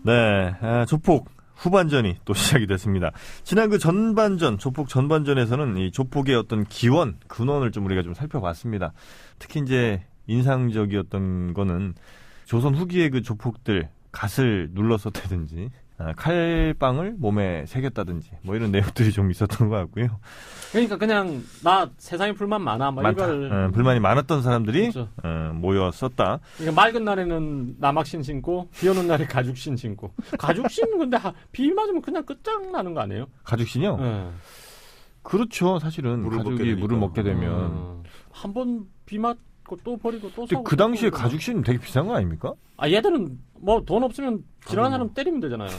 네, 조폭 후반전이 또 시작이 됐습니다. 지난 그 전반전, 조폭 전반전에서는 이 조폭의 어떤 근원을 좀 우리가 좀 살펴봤습니다. 특히 이제 인상적이었던 거는 조선 후기의 그 조폭들 갓을 눌렀었다든지 칼빵을 몸에 새겼다든지 뭐 이런 내용들이 좀 있었던 것 같고요. 그러니까 그냥 나 세상에 불만 많아 뭐 이걸 불만이 많았던 사람들이 그렇죠. 모였었다. 그러니까 맑은 날에는 남학신 신고 비 오는 날에 가죽신 신고 가죽신 근데 비 맞으면 그냥 끝장나는 거 아니에요? 가죽신이요? 네. 그렇죠. 사실은 가죽이 물을 먹게 되면 한 번 비 맞고 또 버리고 또 사고. 그 당시에 가죽신 되게 비싼 거 아닙니까? 얘들은 뭐 돈 없으면 지나가는 사람 때리면 되잖아요.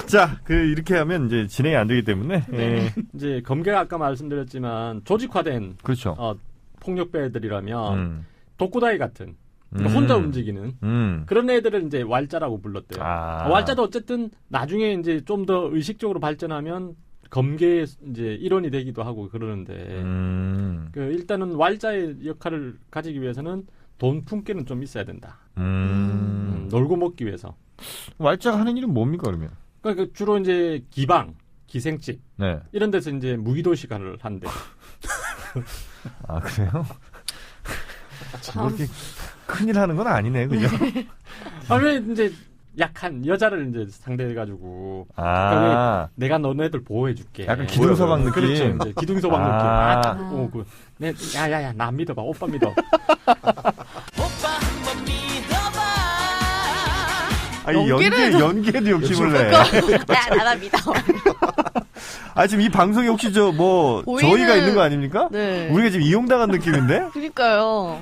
자, 이렇게 하면 이제 진행이 안 되기 때문에. 네. 이제 검계가 아까 말씀드렸지만 조직화된 그렇죠. 폭력배들이라면 독고다이 같은 혼자 움직이는 그런 애들을 이제 왈자라고 불렀대요. 왈자도 어쨌든 나중에 이제 좀 더 의식적으로 발전하면 검계의 이제 일원이 되기도 하고 그러는데 일단은 왈자의 역할을 가지기 위해서는 돈 품기는 좀 있어야 된다. 놀고 먹기 위해서. 왈자가 하는 일은 뭡니까 그러면? 그러니까 주로 이제 기방, 기생집 네. 이런 데서 이제 무기도식을 한대. 아 그래요? 그렇게 큰일 하는 건 아니네, 그죠? 왜 이제 약한 여자를 이제 상대해가지고 그러니까 내가 너네들 보호해줄게. 약간 기둥서방 느낌. 그렇죠. 이제 기둥서방 느낌. 야야야 나 믿어봐. 오빠 믿어. 오빠 한번 믿어봐. 연기에도 욕심을 내. 나나 믿어. 지금 이 방송에 혹시 저희가 있는 거 아닙니까? 네. 우리가 지금 이용당한 느낌인데? 그러니까요.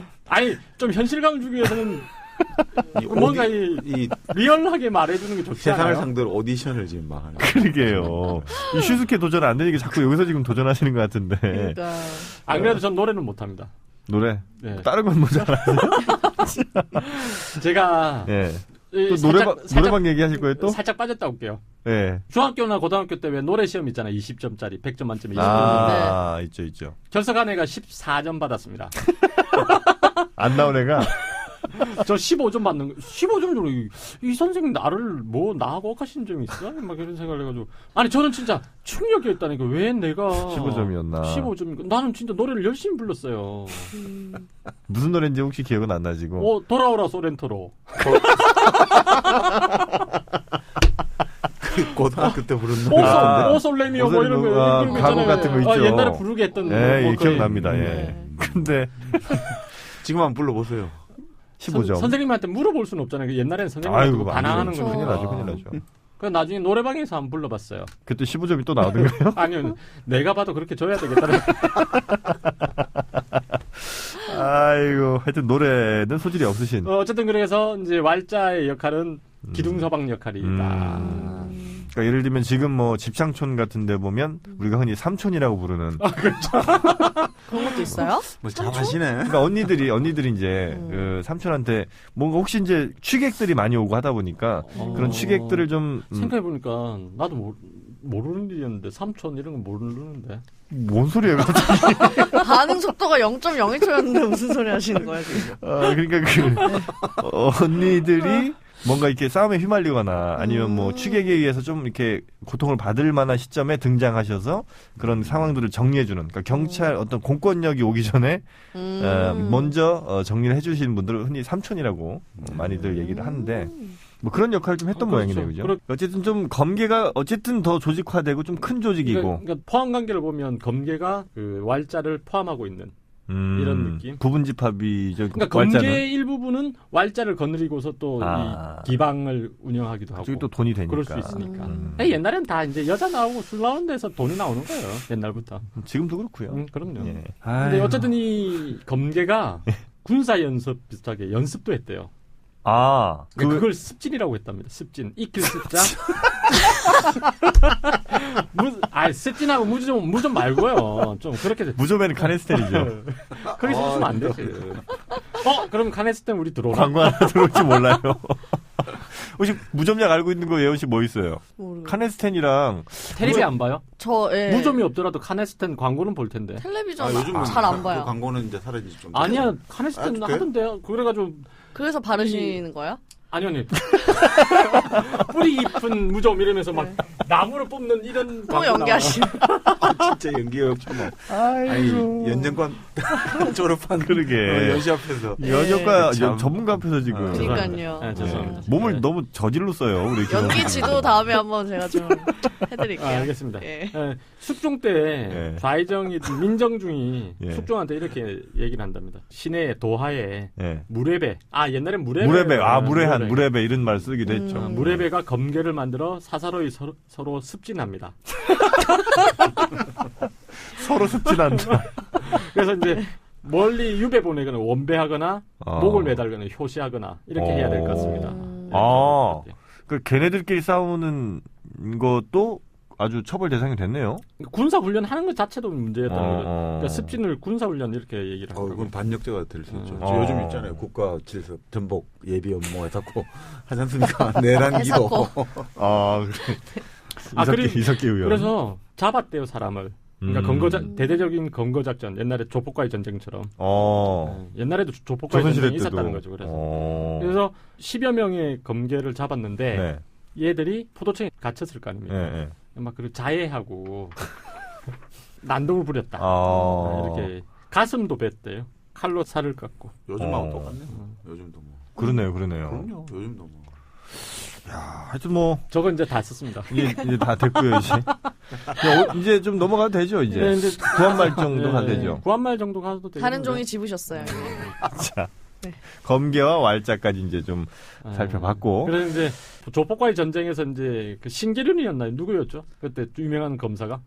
좀 현실감 주기 위해서는 뭔가 리얼하게 말해주는 게 좋지 않아요? 세상을 상대로 오디션을 지금 막 하는. 그러게요. 이 슈스케 도전 안 되니까 자꾸 여기서 지금 도전하시는 것 같은데. 그러니까. 안 그래도 전 노래는 못합니다. 노래? 네. 다른 건 뭐 잘하세요? 제가 또 노래방 얘기하실 거예요 또? 살짝 빠졌다 올게요. 네. 중학교나 고등학교 때 왜 노래 시험 있잖아요. 20점짜리 100점 만점에 20점. 있죠. 결석한 애가 14점 받았습니다. 안 나온 애가? 저 15점 받는 거. 15점 정도 이 선생님 나하고 억하신 점이 있어? 막 이런 생각을 해가지고 저는 진짜 충격이었다니까. 왜 내가 15점이었나? 15점이니까 나는 진짜 노래를 열심히 불렀어요. 무슨 노래인지 혹시 기억은 안 나시고? 돌아오라 소렌토로. 고등학교 때 부른 노래. 오솔레미오 뭐 이런 거 가곡 같은 거 있죠. 옛날에 부르게 했던 기억납니다. 근데 지금 한번 불러보세요. 15점. 선생님한테 물어볼 수는 없잖아요. 옛날에는 선생님한테 반항하는 거 큰일 나죠. 그래서 나중에 노래방에서 한번 불러봤어요. 그때 15점이 또 나오던가요? 아니요. 내가 봐도 그렇게 줘야 되겠다는. 하여튼 노래는 소질이 없으신. 어쨌든 그래서 이제 왈자의 역할은 기둥서방 역할이다. 그러니까 예를 들면 지금 집창촌 같은 데 보면 우리가 흔히 삼촌이라고 부르는. 그렇죠. 그런 것도 있어요? 잘하시네. 그러니까 언니들이 이제 삼촌한테 뭔가 혹시 이제 취객들이 많이 오고 하다 보니까 그런 취객들을 좀 생각해보니까 나도 모르는 일이었는데 삼촌 이런 건 모르는데. 뭔 소리예요, 갑자기? 반응 속도가 0.01초였는데 무슨 소리 하시는 거예요, 지금? 그러니까 언니들이 뭔가 이렇게 싸움에 휘말리거나 아니면 취객에 의해서 좀 이렇게 고통을 받을 만한 시점에 등장하셔서 그런 상황들을 정리해주는, 그러니까 경찰 어떤 공권력이 오기 전에 먼저 정리를 해주시는 분들을 흔히 삼촌이라고 많이들 얘기를 하는데 그런 역할을 좀 했던 모양이네요, 그죠? 어쨌든 좀 검계가 더 조직화되고 좀 큰 조직이고. 그러니까 포함 관계를 보면 검계가 왈자를 포함하고 있는. 이런 느낌. 부분집합이죠. 그러니까 검계의 일부분은 왈자를 거느리고서 또 이 기방을 운영하기도 하고. 그게 또 돈이 되니까. 그럴 수 있으니까. 옛날엔 다 이제 여자 나오고 술 나오는 데서 돈이 나오는 거예요. 옛날부터. 지금도 그렇고요. 그럼요. 근데 어쨌든 이 검계가 군사 연습 비슷하게 연습도 했대요. 그걸 습진이라고 했답니다. 습진. 익힐 습자. 습진하고 무좀 말고요. 좀 그렇게. 무좀에는 카네스텐이죠. 거기서 쓰면 안 되지. 그럼 카네스텐 우리 들어오나? 광고 하나 들어올지 몰라요. 혹시 무좀약 알고 있는 거 예원 씨 뭐 있어요? 모르겠어요. 카네스텐이랑. 텔레비 안 봐요? 예. 무좀이 없더라도 카네스텐 광고는 볼 텐데. 텔레비전 잘 안 봐요. 그 광고는 이제 사라지죠. 아니야, 카네스텐 하던데요. 그래가지고. 그래서 바르시는 거예요? 아니요. 뿌리 깊은 무좀 이러면서 막 나무를 뽑는 이런 또 연기하시네. 진짜 연기가 참. 아니 연년관 졸업한 그러게 연시 앞에서 연역과 전문가 앞에서 지금 그러니까요. 네, 죄송합니다. 몸을 너무 저질로 써요. 우리 연기 지도 다음에 한번 제가 좀 해드릴게요. 알겠습니다. 예. 숙종 때 좌의정이 민정중이 예. 숙종한테 이렇게 얘기를 한답니다. 시내 도하에 예. 무례배. 옛날엔 무례배. 무례배 이런 말 쓰기도 했죠. 무례배가 검계를 만들어 사사로이 서로 습진합니다. 서로 습진한다. 그래서 이제 멀리 유배 보내거나 원배하거나 목을 매달거나 효시하거나 이렇게 해야 될 것 같습니다. 그 걔네들끼리 싸우는 것도 아주 처벌 대상이 됐네요. 군사 훈련 하는 것 자체도 문제였다는 거죠. 그러니까 습진을 군사 훈련 이렇게 얘기를 하고. 이건 반역죄가 될 수 있죠. 요즘 있잖아요. 국가 질서 전복 예비 업무 해갖고 하지 않습니까? 내란기도. 그래. 이석기 의원. 그래서 잡았대요 사람을. 그러니까 대대적인 검거 작전. 옛날에 조폭과의 전쟁처럼. 옛날에도 조폭과의 전쟁이 있었다는 거죠. 그래서 10여 명의 검계를 잡았는데 얘들이 포도청에 갇혔을 거 아닙니까? 막 그리고 자해하고 난동을 부렸다. 이렇게 가슴도 뺐대요. 칼로 살을 깎고. 요즘하고 똑같네요. 요즘도 뭐. 그러네요. 그럼요. 요즘도 뭐. 야, 하여튼 뭐 저건 이제 다 썼습니다. 이제 다 됐고요, 이제. 이제 좀 넘어가도 되죠, 이제. 네, 구한말 정도 가도 되죠. 구한말 정도 가도 되죠. 다른 종이 집으셨어요. 자, 검계와 왈자까지 이제 좀 살펴봤고. 그래서 이제 조폭과의 전쟁에서 이제 그 신계륜이었나요? 누구였죠? 그때 유명한 검사가?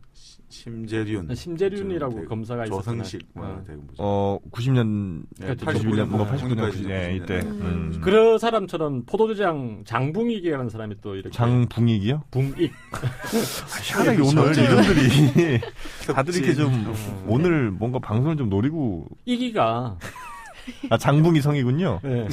심재륜이라고 검사가 있었잖아요. 조성식 90년, 81년, 89년, 이때. 그 사람처럼 포도주장 장붕익이라는 사람이 또 이렇게. 장붕익이요? 붕익. 희한하게 오늘 이름들이 다들 이렇게 좀 오늘 뭔가 방송을 좀 노리고. 이기가. 장붕이 성이군요. 네.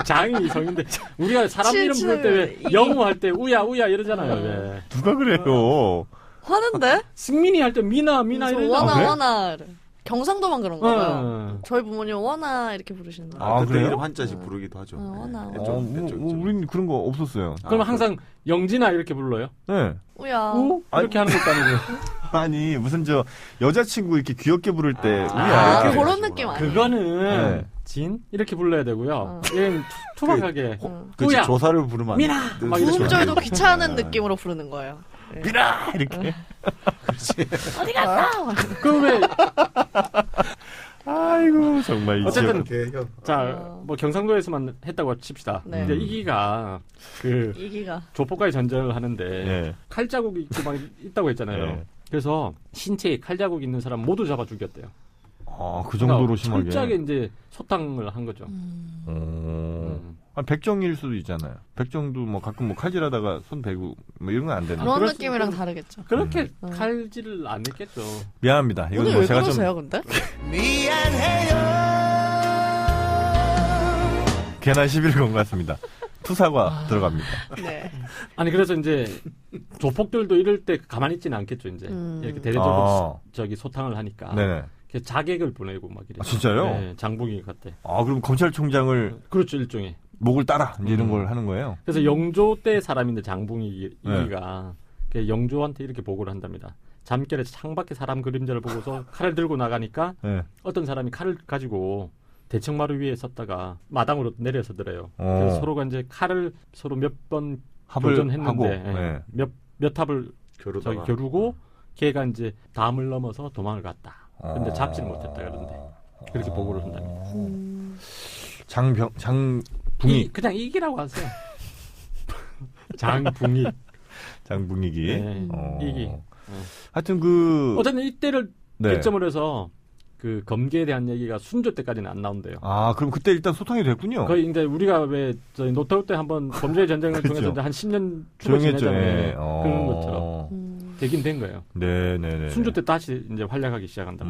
장이 성인데 우리가 사람 이름 부를 때 왜 영우 할 때 우야 이러잖아요. 왜. 누가 그래요? 화는데? 승민이 할 때 미나 이러잖아요. 원아. 경상도만 그런가 봐요. 저희 부모님 원아 이렇게 부르시는 거예요. 그때 이름 한자씩 부르기도 하죠. 원아. 우린 그런 거 없었어요. 그럼 항상 영진아 이렇게 불러요? 네. 우야. 이렇게 하는 것도 아니고. 아니 무슨 여자친구 이렇게 귀엽게 부를 때 우야. 그런 느낌 아니에요? 그거는 진 이렇게 불러야 되고요. 얘는 투박하게. 그치, 조사를 부르면 미나. 부음절도 귀찮은 느낌으로 부르는 거예요. 미나 이렇게. 그렇지. 어디 갔나? 그 왜? 아이고 정말 어쨌든 뭐 경상도에서만 했다고 칩시다. 근데 이기가 조폭과의 전쟁을 하는데 칼 자국이 있고 막 있다고 했잖아요. 그래서 신체에 칼 자국 있는 사람 모두 잡아 죽였대요. 그 정도로 심하게. 철저하게 이제 소탕을 한 거죠. 백정일 수도 있잖아요. 백정도 뭐 가끔 뭐 칼질하다가 손 베고 뭐 이런 건 안 되는. 그런 느낌이랑 다르겠죠. 그렇게 칼질을 안 했겠죠. 미안합니다. 이건 오늘 뭐 왜 제가 그러세요, 근데? 미안해요. 괜한 시비를 건 것 같습니다. 투사가 들어갑니다. 네. 아니 그래서 이제 조폭들도 이럴 때 가만히 있지는 않겠죠. 이제 이렇게 대대적으로 소탕을 하니까. 네네. 자객을 보내고 막 이래. 진짜요? 네, 장붕이 같대. 그럼 검찰총장을 그렇죠, 일종의 목을 따라 이제 이런 걸 하는 거예요. 그래서 영조 때 사람인데 장붕이가 영조한테 이렇게 보고를 한답니다. 잠결에 창밖에 사람 그림자를 보고서 칼을 들고 나가니까 어떤 사람이 칼을 가지고 대청마루 위에 섰다가 마당으로 내려서더래요. 그래서 서로가 이제 칼을 서로 몇 번 교전했는데 몇 합을 겨루고 걔가 이제 담을 넘어서 도망을 갔다. 근데 잡지를 못했다 그러는데 그렇게 보고를 한답니다. 장붕이 그냥 이기라고 하세요. 장붕이 장붕이기. 이기. 하여튼 어쨌든 이때를 기점으로 해서 그 검계에 대한 얘기가 순조 때까지는 안 나온대요. 그럼 그때 일단 소탕이 됐군요. 거의 이제 우리가 왜 저희 노태우 때 한번 범죄의 전쟁을 통해서 이제 한 10년 조용했죠. 그런 것처럼 되긴 된 거예요. 네네네. 순조 때 다시 이제 활약하기 시작한다.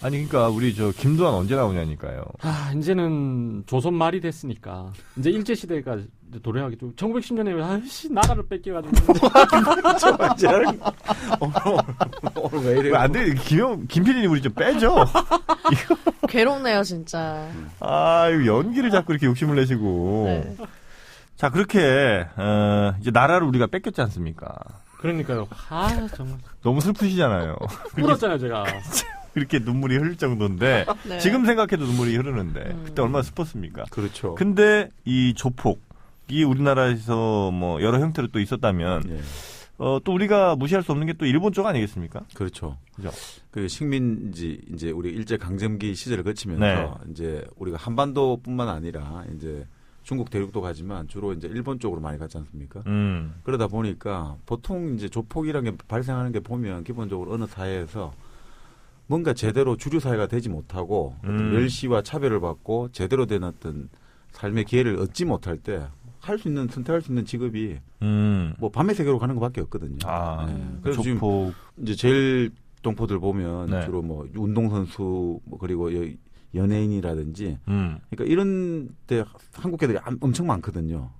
아니 그러니까 우리 김두한 언제 나오냐니까요. 이제는 조선 말이 됐으니까 이제 일제 시대가 도래하겠죠. 1910년에 나라를 뺏겨가지고. 오늘 왜 이래? 안 돼. 김PD님 우리 좀 빼죠. 괴롭네요 진짜. 연기를 자꾸 이렇게 욕심을 내시고. 네. 자, 그렇게 이제 나라를 우리가 뺏겼지 않습니까? 그러니까요. 정말 너무 슬프시잖아요. 울었잖아요, 제가. 그렇게 눈물이 흐를 정도인데 네. 지금 생각해도 눈물이 흐르는데 그때 얼마나 슬펐습니까? 그렇죠. 근데 이 조폭이 우리나라에서 뭐 여러 형태로 또 있었다면 예. 또 우리가 무시할 수 없는 게 또 일본 쪽 아니겠습니까? 그렇죠. 그죠? 그 식민지 이제 우리 일제 강점기 시절을 거치면서 네. 이제 우리가 한반도뿐만 아니라 이제 중국 대륙도 가지만 주로 이제 일본 쪽으로 많이 갔지 않습니까? 그러다 보니까 보통 이제 조폭이라는 게 발생하는 게 보면 기본적으로 어느 사회에서 뭔가 제대로 주류 사회가 되지 못하고 어떤 멸시와 차별을 받고 제대로 된 어떤 삶의 기회를 얻지 못할 때 선택할 수 있는 직업이 뭐 밤의 세계로 가는 것밖에 없거든요. 그래서 지금 이제 제일 동포들 보면 네. 주로 뭐 운동선수 뭐 그리고 연예인이라든지 그러니까 이런 데 한국 애들이 엄청 많거든요.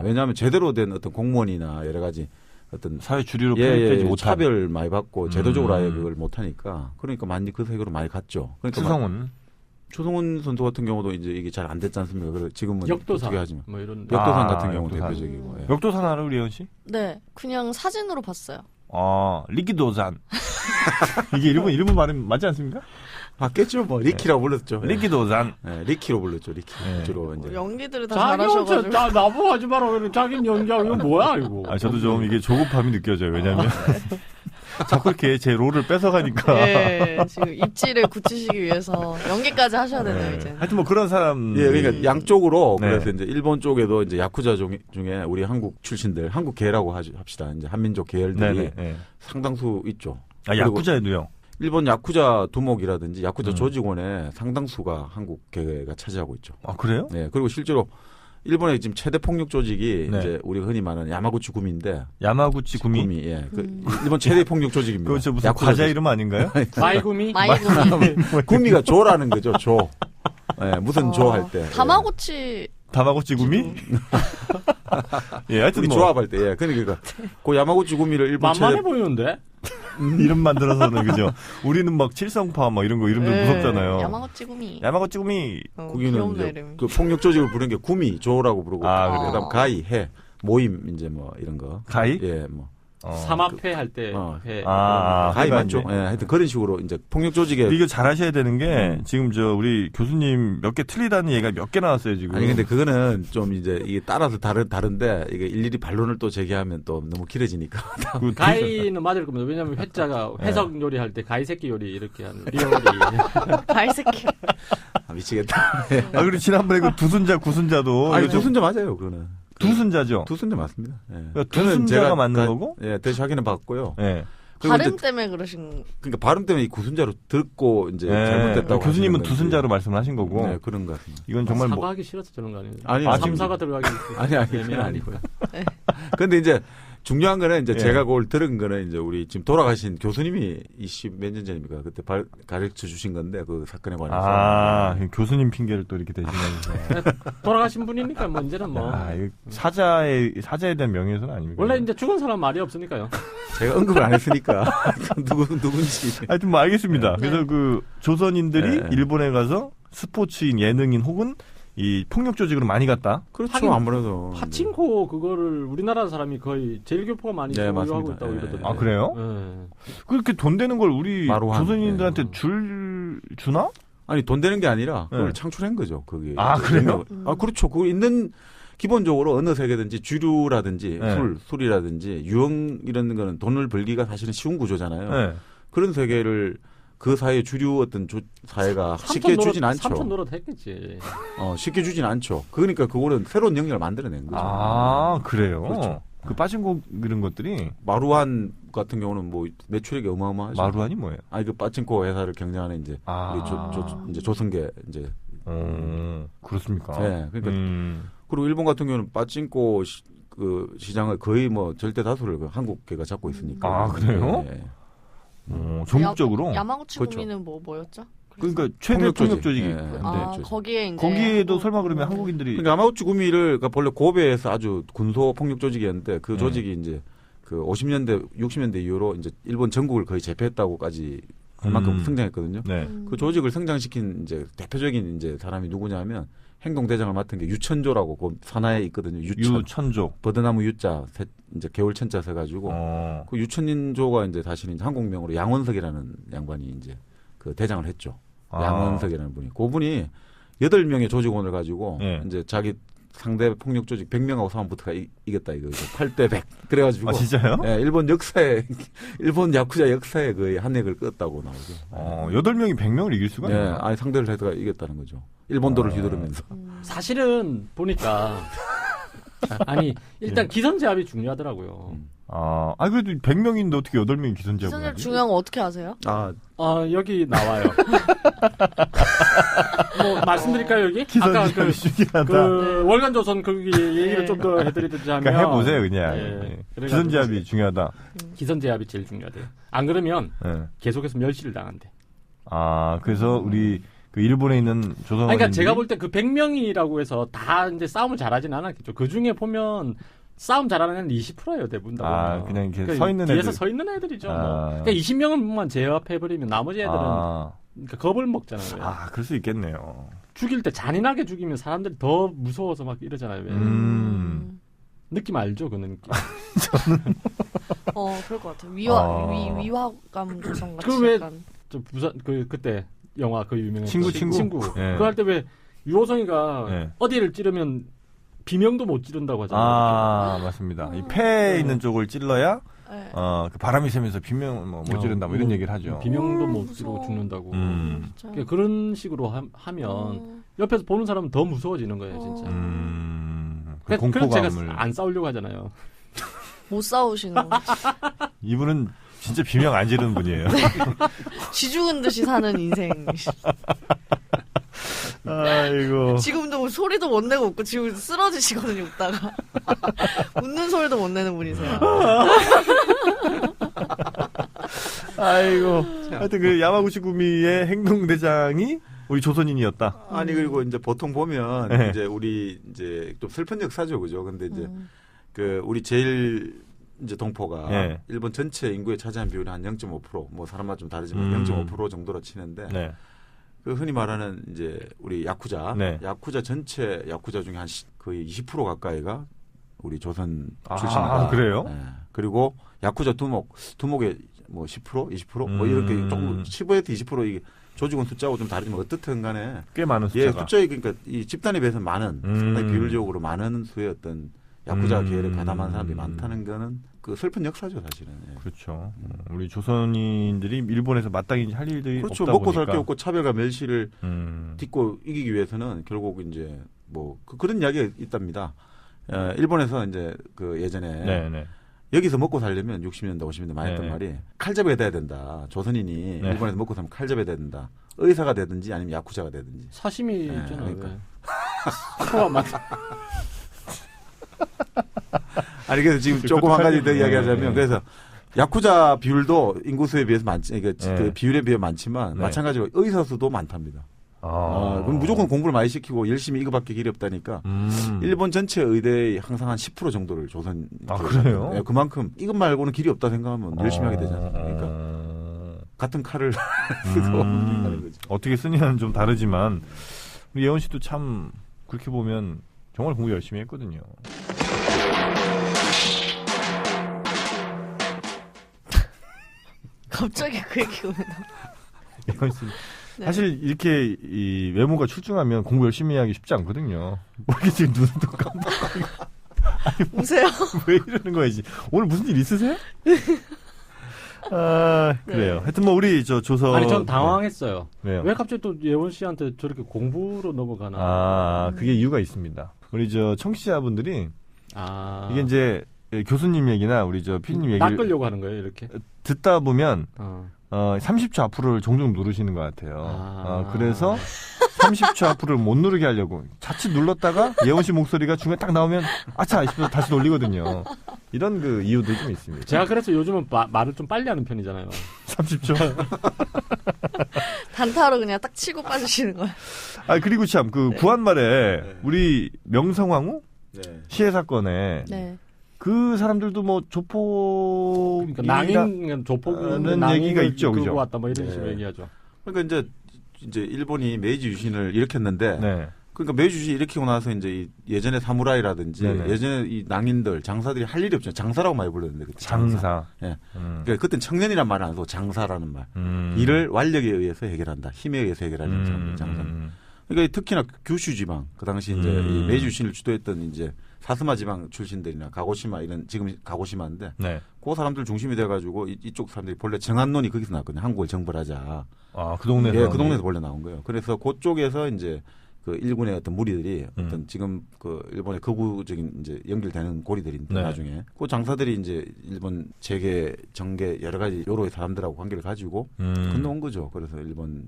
왜냐하면 제대로 된 어떤 공무원이나 여러 가지 어떤 사회 주류로 편입되지 못한 차별 많이 받고 제도적으로 아예 그걸 못하니까 그러니까 많이 그 세계로 많이 갔죠. 그러니까 추성훈 선수 같은 경우도 이제 이게 잘 안 됐지 않습니까? 그래서 지금은 역도산 어떻게 하지만 뭐 이런 역도산 같은 경우 역도산. 대표적이고. 예. 역도산 알아 우리 혜원 씨? 네, 그냥 사진으로 봤어요. 리키도산. 이게 일본 발음 맞지 않습니까? 맞겠죠, 뭐 리키라고 불렀죠. 리키도산. 네, 리키로 불렀죠, 리키. 주로 이제. 연기들을 다 자기 잘하셔가지고. 나보고 하지 마라. 그래. 자기는 연기하고 이거 뭐야 이거. 저도 좀 이게 조급함이 느껴져요. 왜냐하면 자꾸 이렇게 제 롤을 뺏어가니까. 네, 지금 입지를 굳히시기 위해서 연기까지 하셔야 되네요, 이제. 하여튼 뭐 그런 사람. 예, 그러니까 양쪽으로 네. 그래서 이제 일본 쪽에도 이제 야쿠자 중에 우리 한국 출신들, 한국 계라고 합시다. 이제 한민족 계열들이 상당수 있죠. 야쿠자에도요? 일본 야쿠자 두목이라든지 야쿠자 조직원의 상당수가 한국 계가 차지하고 있죠. 그래요? 네, 그리고 실제로 일본의 지금 최대 폭력 조직이 네. 이제 우리가 흔히 말하는 야마구치 구미인데. 야마구치 구미? 예. 일본 최대 폭력 조직입니다. 그거 무슨 과자 이름 아닌가요? 마이구미? 구미가 조라는 거죠, 조. 네, 무슨 조 할 때. 다마고치 구미? 예, 하여튼 우리 조합할 때, 예. 그러니까 그 야마구치 구미를 일본 만만해 보이는데? 이름 만들어서는 그죠. 우리는 막 칠성파 막 이런 거 이름들 무섭잖아요. 야마구치 구미. 야마구치 구미. 거기는 이제 그 폭력 조직을 부르는 게 구미, 조라고 부르고. 그다음 가이, 해, 모임 이제 뭐 이런 거. 가이? 예, 뭐. 삼합회 할 때 회. 가이 맞죠? 예, 하여튼 그런 식으로 이제 폭력 조직에 이거 잘하셔야 되는 게 지금 우리 교수님 몇 개 틀리다는 얘기가 몇 개 나왔어요 지금. 아니 근데 그거는 좀 이제 이게 따라서 다른데 이게 일일이 반론을 또 제기하면 또 너무 길어지니까. 가이는 맞을 겁니다. 왜냐하면 회자가 회석 요리 할 때 가이 새끼 요리 이렇게 하는 리얼이. 가이 새끼. 미치겠다. 그리고 지난번에 그 두순자 구순자도. 두순자 맞아요 그거는. 두순자죠. 두순자 맞습니다. 예. 그러니까 두순자가 맞는 거고. 예, 대신 확인은 받고요. 예. 발음 때문에 그러신. 그러니까 발음 때문에 이 구순자로 듣고 이제 잘못됐다고. 교수님은 두순자로 말씀을 하신 거고. 네, 그런 것 같습니다. 이건 정말 사과하기 싫어서 저런 거 아니에요? 아니요. 삼사가 들어가기. 아니 그건 아니고요. 근데 이제 중요한 거는 이제 제가 그걸 들은 거는 이제 우리 지금 돌아가신 교수님이 20몇 년 전입니까? 그때 가르쳐 주신 건데 그 사건에 관해서. 교수님 핑계를 또 이렇게 대시면서. 돌아가신 분이니까 뭐 언제나 뭐. 사자에 대한 명예훼손 아닙니까? 원래 이제 죽은 사람 말이 없으니까요. 제가 언급을 안 했으니까 누군지. 하여튼 뭐 알겠습니다. 그래서 그 조선인들이 일본에 가서 스포츠인, 예능인 혹은 이 폭력 조직으로 많이 갔다. 그렇죠. 아무래도 파친코 그거를 우리나라 사람이 거의 제일 교포가 많이 소유하고 있다고 이러던데. 그래요? 네. 그렇게 돈 되는 걸 우리 마루한, 조선인들한테 주나? 아니 돈 되는 게 아니라 그걸 창출한 거죠. 거기. 그래요? 그렇죠. 그 있는 기본적으로 어느 세계든지 주류라든지 술이라든지 유흥 이런 거는 돈을 벌기가 사실은 쉬운 구조잖아요. 그런 세계를 그 사회 주류 어떤 사회가 쉽게 주진 않죠. 삼촌 노릇 했겠지. 쉽게 주진 않죠. 그러니까 그거는 새로운 영역을 만들어낸 거죠. 그래요? 그렇죠. 그 빠진코 이런 것들이. 마루한 같은 경우는 뭐 매출액이 어마어마하죠. 마루한이 뭐예요? 그 빠친코 회사를 경영하는 이제 우리 이제 조선계 이제. 그렇습니까? 네. 그러니까 그리고 일본 같은 경우는 빠친코 그 시장을 거의 뭐 절대 다수를 한국계가 잡고 있으니까. 그래요? 네. 전국적으로. 야마구치 구미는 뭐였죠? 그러니까 최대 폭력 조직이. 거기에 이제. 거기에도 설마 그러면 한국인들이. 그러니까 야마구치 구미를 본래 고베에서 아주 군소 폭력 조직이었는데 그 조직이 이제 그 50년대, 60년대 이후로 이제 일본 전국을 거의 제패했다고까지 그만큼 성장했거든요. 네. 그 조직을 성장시킨 이제 대표적인 이제 사람이 누구냐면 행동대장을 맡은 게 유천조라고 그 산하에 있거든요. 유천조. 버드나무 유자, 이제 개울천자 써가지고 그 유천인조가 이제 다시 이제 한국명으로 양원석이라는 양반이 이제 그 대장을 했죠. 양원석이라는 분이. 그분이 8명의 조직원을 가지고 이제 자기 상대 폭력 조직 100명하고 싸움부터가 이겼다 이거 8대 100 그래가지고 진짜요? 네, 일본 야쿠자 역사에 거의 한 획을 끄었다고 나오죠. 8명이 100명을 이길 수가 있나요? 네, 아니 상대를 해도 이겼다는 거죠. 일본도를 휘두르면서. 사실은 보니까 아니 일단 기선제압이 중요하더라고요. 그래도 100명인데 어떻게 8명이 기선제압을 기선제압 하지? 중요한 거 어떻게 아세요? 여기 나와요. 뭐 말씀드릴까요 여기? 기선제압이 중요하다. 월간조선 거기 얘기를 좀 더 해드리자면 그러니까 해보세요 그냥. 기선제압이 중요하다. 기선제압이 제일 중요하대요. 안 그러면 계속해서 멸시를 당한대. 그래서 우리 그 일본에 있는 조선인들이 그러니까 제가 볼 때 그 100명이라고 해서 다 이제 싸움을 잘하진 않았겠죠. 그 중에 보면 싸움 잘하는 애는 20%예요 대부분 다. 그냥 이렇게 그러니까 서 있는 뒤에서 애들. 서 있는 애들이죠. 그러니까 20명만 제압해버리면 나머지 애들은 그러니까 겁을 먹잖아요. 그럴 수 있겠네요. 죽일 때 잔인하게 죽이면 사람들이 더 무서워서 막 이러잖아요. 느낌 알죠? 그 느낌. 저는 그럴 것 같아요. 위화감 조성 같이 왜 약간. 저 부산 그때 영화 그 유명한 친구. 그거 할 때 왜 유호성이가 어디를 찌르면 비명도 못 지른다고 하잖아요. 맞습니다. 이 폐에 있는 쪽을 찔러야 그 바람이 새면서 비명 못 지른다 뭐 이런 얘기를 하죠. 비명도 못 지르고 죽는다고. 그러니까 그런 식으로 하면 옆에서 보는 사람은 더 무서워지는 거예요, 진짜. 그래서 제가 안 싸우려고 하잖아요. 못 싸우시는 거. 이분은 진짜 비명 안 지르는 분이에요. 쥐 죽은 듯이 사는 인생. 아이고. 지금도 소리도 못 내고 웃고 지금 쓰러지시거든요, 웃다가. 웃는 소리도 못 내는 분이세요. 아이고. 하여튼 그 야마구치 구미의 행동대장이 우리 조선인이었다. 아니 그리고 이제 보통 보면 이제 우리 이제 좀 슬픈 역사죠, 그죠? 근데 이제 그 우리 제일 이제 동포가 일본 전체 인구에 차지한 비율이 한 0.5%, 뭐 사람마다 좀 다르지만 0.5% 정도로 치는데 그 흔히 말하는 이제 우리 야쿠자 전체 야쿠자 중에 한 거의 20% 가까이가 우리 조선 출신이다. 그래요? 그리고 야쿠자 두목의 뭐 10%, 20% 뭐 이렇게 조금 15에서 20% 이게 조직원 숫자하고 좀 다르지만 어떻든 간에 꽤 많은 숫자가. 숫자에 그러니까 이 집단에 비해서 많은 상당히 비율적으로 많은 수의 어떤 야쿠자 계열에 가담한 사람들이 많다는 거는 그 슬픈 역사죠, 사실은. 그렇죠. 우리 조선인들이 일본에서 마땅히 할 일들이 그렇죠. 없다 먹고 보니까. 살 게 없고 차별과 멸시를 딛고 이기기 위해서는 결국 이제 뭐 그런 이야기가 있답니다. 일본에서 이제 그 예전에 여기서 먹고 살려면 60년대, 50년대 많이 했던 말이 칼잡이가 돼야 된다. 조선인이 일본에서 먹고 살면 칼잡이가 돼야 된다. 의사가 되든지 아니면 야쿠자가 되든지. 사시미 있잖아요. 그러니까. 아니 그래서 지금 조금 한 가지 더 이야기하자면 그래서 야쿠자 비율도 인구수에 비해서 그 비율에 비해 많지만 마찬가지로 의사 수도 많답니다. 그럼 무조건 공부를 많이 시키고 열심히 이거밖에 길이 없다니까. 일본 전체 의대의 항상 한 10% 정도를 조선. 그래요? 네, 그만큼 이것 말고는 길이 없다 생각하면 열심히 하게 되지 않습니까? 그러니까 같은 칼을 쓰고 하는 거죠. 어떻게 쓰냐는 좀 다르지만 우리 예원 씨도 참 그렇게 보면 정말 공부 열심히 했거든요. 갑자기 그 얘기가 왜 나와? 예원 씨. 사실 이렇게 이 외모가 출중하면 공부 열심히 하기 쉽지 않거든요. 뭐 이렇게 지금 눈도 깜빡거리고. 우세요? 왜 이러는 거야지? 오늘 무슨 일 있으세요? 그래요. 하여튼 뭐 우리 조선. 아니 전 당황했어요. 왜요? 왜 갑자기 또 예원 씨한테 저렇게 공부로 넘어가나? 그게 이유가 있습니다. 우리 청취자분들이 이게 이제 교수님 얘기나 우리 피디님 얘기를 낚으려고 하는 거예요, 이렇게. 듣다 보면 30초 앞으로를 종종 누르시는 것 같아요. 그래서 30초 앞으로를 못 누르게 하려고 자칫 눌렀다가 예원 씨 목소리가 중간에 딱 나오면 아차 싶어서 다시 돌리거든요. 이런 그 이유도 좀 있습니다. 제가 그래서 요즘은 말을 좀 빨리 하는 편이잖아요. 30초. 단타로 그냥 딱 치고 빠지시는 거예요. 그리고 참 그 구한말에 우리 명성황후 시해 사건에 그 사람들도 뭐 조폭 그러니까 낭인 조폭은 얘기가 있죠, 그죠? 왔다 뭐 이런 네. 식으로 얘기하죠. 그러니까 이제 일본이 메이지 유신을 일으켰는데 네. 그러니까 메이지 유신 일으키고 나서 이제 예전에 사무라이라든지 네네. 예전에 이 낭인들 장사들이 할 일이 없잖아요. 장사라고 많이 불렀는데 그때 장사. 예. 그러니까 그때는 청년이란 말을 안 하고 장사라는 말. 일을 완력에 의해서 해결한다. 힘에 의해서 해결하는 장사는. 그러니까 특히나 규슈 지방 그 당시 이제 이 메이지 유신을 주도했던 이제 사스마 지방 출신들이나 가고시마 이런 지금 가고시마인데 네. 그 사람들 중심이 돼가지고 이쪽 사람들이 본래 정한론이 거기서 나왔거든요. 한국을 정벌하자. 아, 그 동네에서. 예, 그 동네에서 본래 나온 거예요. 그래서 그쪽에서 이제 그 일본의 어떤 무리들이 어떤 지금 그 일본의 극우적인 이제 연결되는 고리들인데 네. 나중에 그 장사들이 이제 일본 재계, 정계 여러 가지 요로의 사람들하고 관계를 가지고 건너온 거죠. 그래서 일본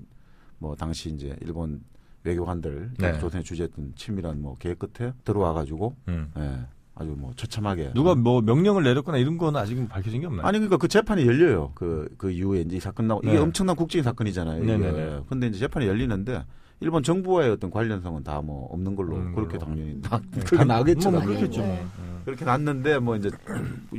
뭐 당시 이제 일본 외교관들 네. 조선에 주재했던 친밀한 뭐 계획 끝에 들어와가지고 예, 아주 뭐 처참하게 누가 뭐 명령을 내렸거나 이런 건 아직은 밝혀진 게 없나요? 아니 그러니까 그 재판이 열려요. 그 이후에 이제 이 사건 나고 이게 네. 엄청난 국제적인 사건이잖아요. 네네네. 근데 이제 재판이 열리는데 일본 정부와의 어떤 관련성은 다 뭐 없는 걸로 그렇게 걸로. 당연히 그렇게 나겠죠. 뭐 당연히. 그렇겠죠. 네. 그렇게 났는데 뭐 이제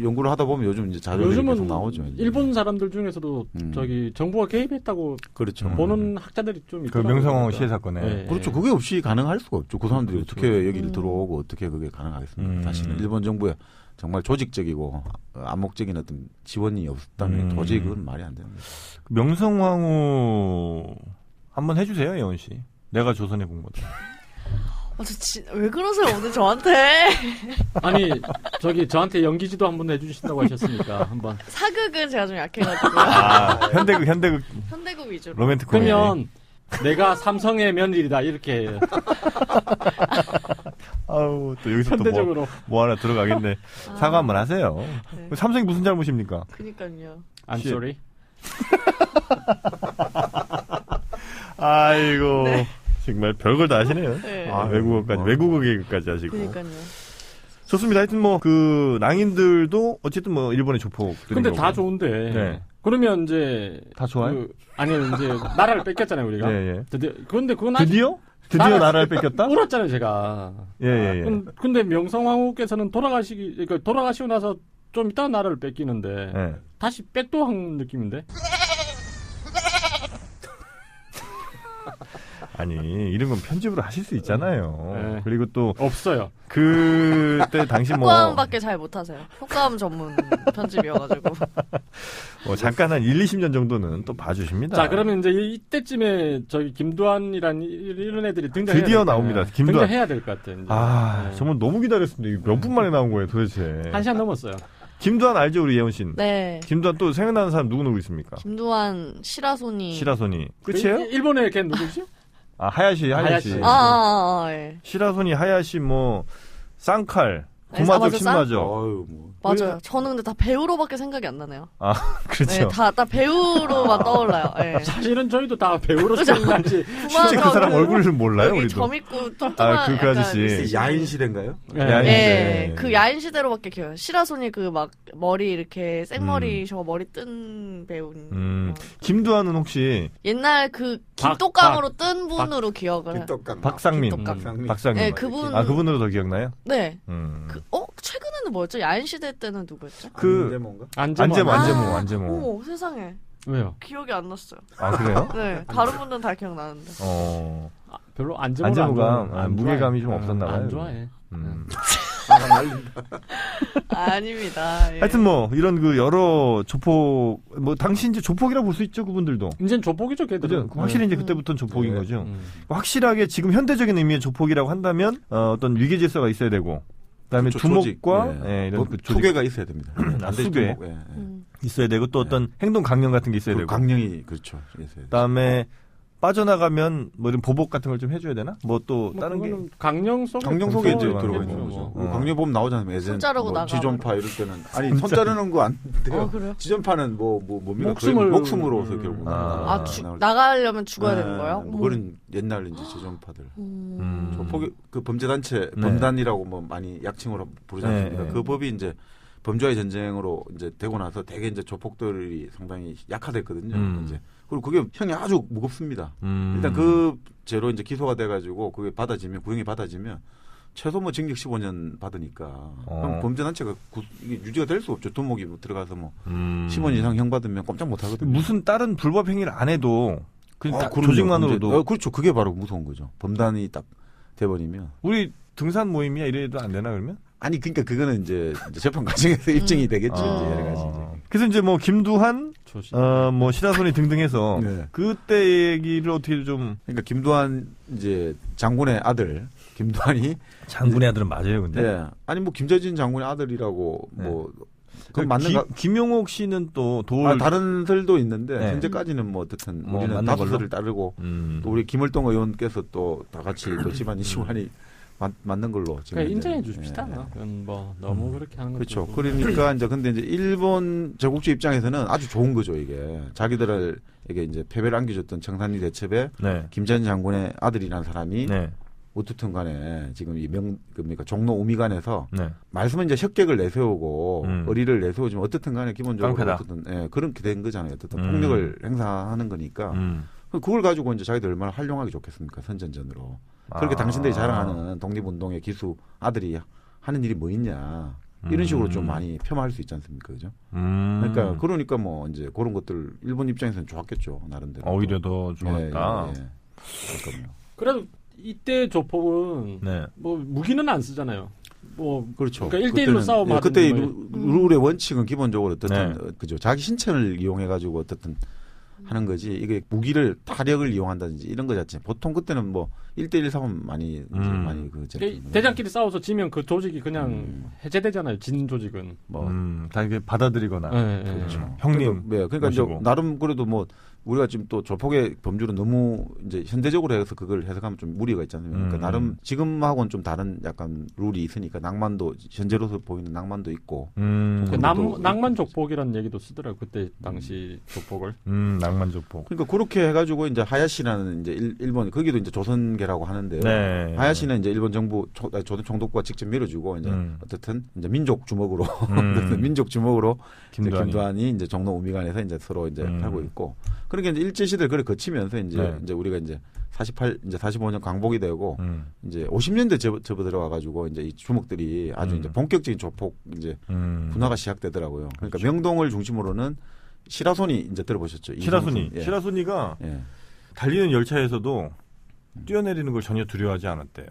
연구를 하다 보면 요즘 이제 자료들이 계속 요즘은 나오죠. 이제. 일본 사람들 중에서도 저기 정부가 개입했다고 그렇죠. 보는 학자들이 좀 그 있더라고요. 명성황후 시해 사건에. 네. 그렇죠. 그게 없이 가능할 수가 없죠. 그 사람들이 그렇죠. 어떻게 여기를 들어오고 어떻게 그게 가능하겠습니까? 다시는 일본 정부의 정말 조직적이고 암묵적인 어떤 지원이 없었다면 도저히 그건 말이 안 되는 거죠. 명성황후 한번 해주세요, 예원 씨. 내가 조선해 본 거다. 왜 그러세요 오늘 저한테? 아니 저기 저한테 연기지도 한번 해주신다고 하셨으니까 한번. 사극은 제가 좀 약해가지고 아, 현대극 현대극 위주로. 로맨틱 코미디. 그러면 내가 삼성의 며느리다 이렇게 아우 또 여기서 현대적으로. 또 뭐 하나 들어가겠네. 사과 한번 하세요. 네. 삼성이 무슨 잘못입니까? 그니까요. I'm sorry. 아이고 정말 별걸 다 하시네요. 네. 아, 외국어 개그까지 하시고. 그니까요. 좋습니다. 하여튼 뭐 그 낭인들도 어쨌든 뭐 일본의 조폭. 근데 다 좋은데. 네. 그러면 이제 다 좋아요? 아니 이제 나라를 뺏겼잖아요 우리가. 예, 예. 그런데 그건 아직 드디어 나라를 뺏겼다? 울었잖아요 제가. 예. 근데 명성황후께서는 돌아가시고 나서 좀 이따 나라를 뺏기는데 예. 다시 백도한 느낌인데. 아니 이런 건 편집으로 하실 수 있잖아요. 네. 그리고 또 없어요. 그때 당시 뭐 효과음밖에 잘 못하세요. 효과음 전문 편집이어가지고. 뭐 잠깐 한 1-20년 정도는 또 봐주십니다. 자 그러면 이제 이때쯤에 저기 김두한이란 이런 애들이 등장해야 드디어 될 거- 나옵니다. 네, 김두한. 등장해야 될 것 같아요. 이제. 아 네. 정말 너무 기다렸습니다. 몇 분 만에 나온 거예요 도대체. 1시간 넘었어요. 김두한 알죠 우리 예원 씨? 네. 김두한 또 생각나는 사람 누구 있습니까? 김두한, 시라소니. 시라소니. 끝이에요? 일본의 걔 누구지? 아 하야시. 하야시. 예. 시라소니, 하야시, 뭐 쌍칼, 네, 구마적, 사마저, 신마적. 아유 뭐. 맞아요. 저는 근데 다 배우로밖에 생각이 안 나네요. 아 그렇죠. 네, 다 배우로만 떠올라요. 예. 사실은 저희도 다 배우로 그죠? 생각나지. 실제 그 사람 얼굴을 몰라요 여기 우리도. 점 있고 뚱뚱한 아, 그 약간 아저씨. 있으시고. 야인 시대인가요? 야인 네. 시대. 예, 그 야인 시대로밖에 기억. 시라소니 그 막 머리 이렇게 생머리 저 머리 뜬 배우님. 김두한은 혹시 옛날 그 김똑강으로 뜬 분으로 기억을 해요. 김떡강. 박상민. 김떡강. 박상민. 네, 그분. 아 그분으로 더 기억나요? 네. 그, 최근에는 뭐였죠? 야인 시대 때는 누구였죠? 안재모인가? 안재모. 오, 세상에. 왜요? 기억이 안 났어요. 아 그래요? 네, 다른 분들은 다 기억나는데. 별로 안재모가 무게감이 좀 없었나 봐요. 안 좋아해. 아닙니다. 예. 하여튼 뭐 이런 그 여러 조폭 뭐 당시 이제 조폭이라고 볼 수 있죠 그분들도. 이제는 조폭이죠 걔들은. 그죠? 확실히 이제 그때부터는 조폭인 네. 거죠. 확실하게 지금 현대적인 의미의 조폭이라고 한다면 어떤 위계 질서가 있어야 되고 그다음에 그렇죠, 두목과 조직. 예, 이런 그 조직 투계가 있어야 됩니다. 반드시 수괴. 두목, 예, 예. 있어야 되고 또 어떤 행동 강령 같은 게 있어야 그 되고. 강령이 그렇죠. 있어야 돼요. 그다음에 빠져나가면 뭐 이런 보복 같은 걸 좀 해줘야 되나? 뭐 또 다른 게 강령 속에 강령 속에 이제 들어가는 들어가 거죠. 있는 거죠. 어. 강령 보면 나오잖아요. 예전 손자르고 뭐 나가고. 지존파 이럴 때는 아니 손 자르는 거 안 돼요. 그래요? 지존파는 뭡니까? 목숨으로서 결국 아. 나가려면 죽어야 되는 거예요? 뭐 그런 옛날 이제 지존파들. 조폭이 그 범죄 단체 네. 범단이라고 뭐 많이 약칭으로 부르지 않습니까? 네. 그 법이 이제 범죄와의 전쟁으로 이제 되고 나서 대개 이제 조폭들이 상당히 약화됐거든요. 이제 그리고 그게 형이 아주 무겁습니다. 일단 그 죄로 이제 기소가 돼가지고 그게 받아지면 구형이 받아지면 최소 뭐 징역 15년 받으니까 그럼 범죄단체가 유지가 될 수 없죠. 두목이 들어가서 뭐 10원 이상 형 받으면 꼼짝 못 하거든요. 무슨 다른 불법 행위를 안 해도 그냥 조직만으로도 그렇죠. 그게 바로 무서운 거죠. 범단이 딱 돼버리면. 우리 등산 모임이야 이래도 안 되나 그러면? 아니 그러니까 그거는 이제 재판 과정에서 입증이 되겠죠. 이제 여러 가지. 그래서 이제 뭐 김두한, 뭐 시라소니 등등해서 네. 그때 얘기를 어떻게 좀 그러니까 김두한 이제 장군의 아들 김두한이 장군의 아들은 맞아요, 근데. 네. 아니 뭐 김재진 장군의 아들이라고 네. 뭐 그건 맞는가? 김용옥 씨는 또 다른 설도 있는데 네. 현재까지는 뭐 어떻든 뭐 우리는 다수설을 따르고 또 우리 김월동 의원께서 또 다 같이 또 집안 이슈관이 맞는 걸로 지금 그러니까 인정해 주십시다. 그건 뭐 너무 그렇게 하는 거죠. 그렇죠. 그러니까 이제 근데 이제 일본 제국주의 입장에서는 아주 좋은 거죠 이게 자기들에게 이제 패배를 안겨줬던 청산리 대첩에 네. 김재진 장군의 아들이라는 사람이 네. 어떻든 간에 지금 그러니까 종로 우미관에서 네. 말씀은 이제 혁객을 내세우고 의리를 내세우지만 어떻든 간에 기본적으로 깡패다. 어쨌든 그렇게 된 거잖아요. 어쨌든 폭력을 행사하는 거니까 그걸 가지고 이제 자기들 얼마나 활용하기 좋겠습니까 선전전으로. 그렇게 당신들이 자랑하는 독립운동의 기수 아들이 하는 일이 뭐 있냐 이런 식으로 좀 많이 폄하할 수 있지 않습니까, 그죠? 그러니까 뭐 이제 그런 것들 일본 입장에서는 좋았겠죠 나름대로. 오히려 더 좋았다. 그러니까요. 그래도 이때 조폭은 네. 뭐 무기는 안 쓰잖아요. 뭐 그렇죠. 그러니까 1대1로 싸움하는 그때 룰의 원칙은 기본적으로 어떻든 그죠. 자기 신체를 이용해 가지고 어떻든 하는 거지. 이게 무기를 타력을 이용한다든지 이런 거 자체. 보통 그때는 뭐 1대1 싸움 많이 대장끼리 싸워서 지면 그 조직이 그냥 해제되잖아요. 진 조직은 다 이게 받아들이거나. 그렇죠. 형님. 그러니까 이제 나름 그래도 뭐 우리가 지금 또 조폭의 범주를 너무 이제 현대적으로 해서 그걸 해석하면 좀 무리가 있잖아요. 그러니까 나름 지금하고는 좀 다른 약간 룰이 있으니까 낭만도 현재로서 보이는 낭만도 있고. 낭만 족폭이라는 얘기도 쓰더라고요. 그때 당시 조폭을. 낭만 조폭. 그러니까 그렇게 해가지고 이제 하야시라는 이제 일본 거기도 이제 조선계라고 하는데요. 네. 하야시는 이제 일본 정부 총독부가 직접 밀어주고 이제 어쨌든 이제 민족 주먹으로 어쨌든 민족 주먹으로 김두한이 이제 종로 우미관에서 이제 서로 이제 하고 있고. 그러니까 이제 일제 시대를 그래 거치면서 이제 우리가 이제 45년 광복이 되고 이제 50년대 접어 들어와 가지고 이제 이 주먹들이 아주 이제 본격적인 조폭 이제 분화가 시작되더라고요. 그러니까 그렇죠. 명동을 중심으로는 시라소니 이제 들어보셨죠? 시라소니가 달리는 열차에서도 뛰어내리는 걸 전혀 두려워하지 않았대요.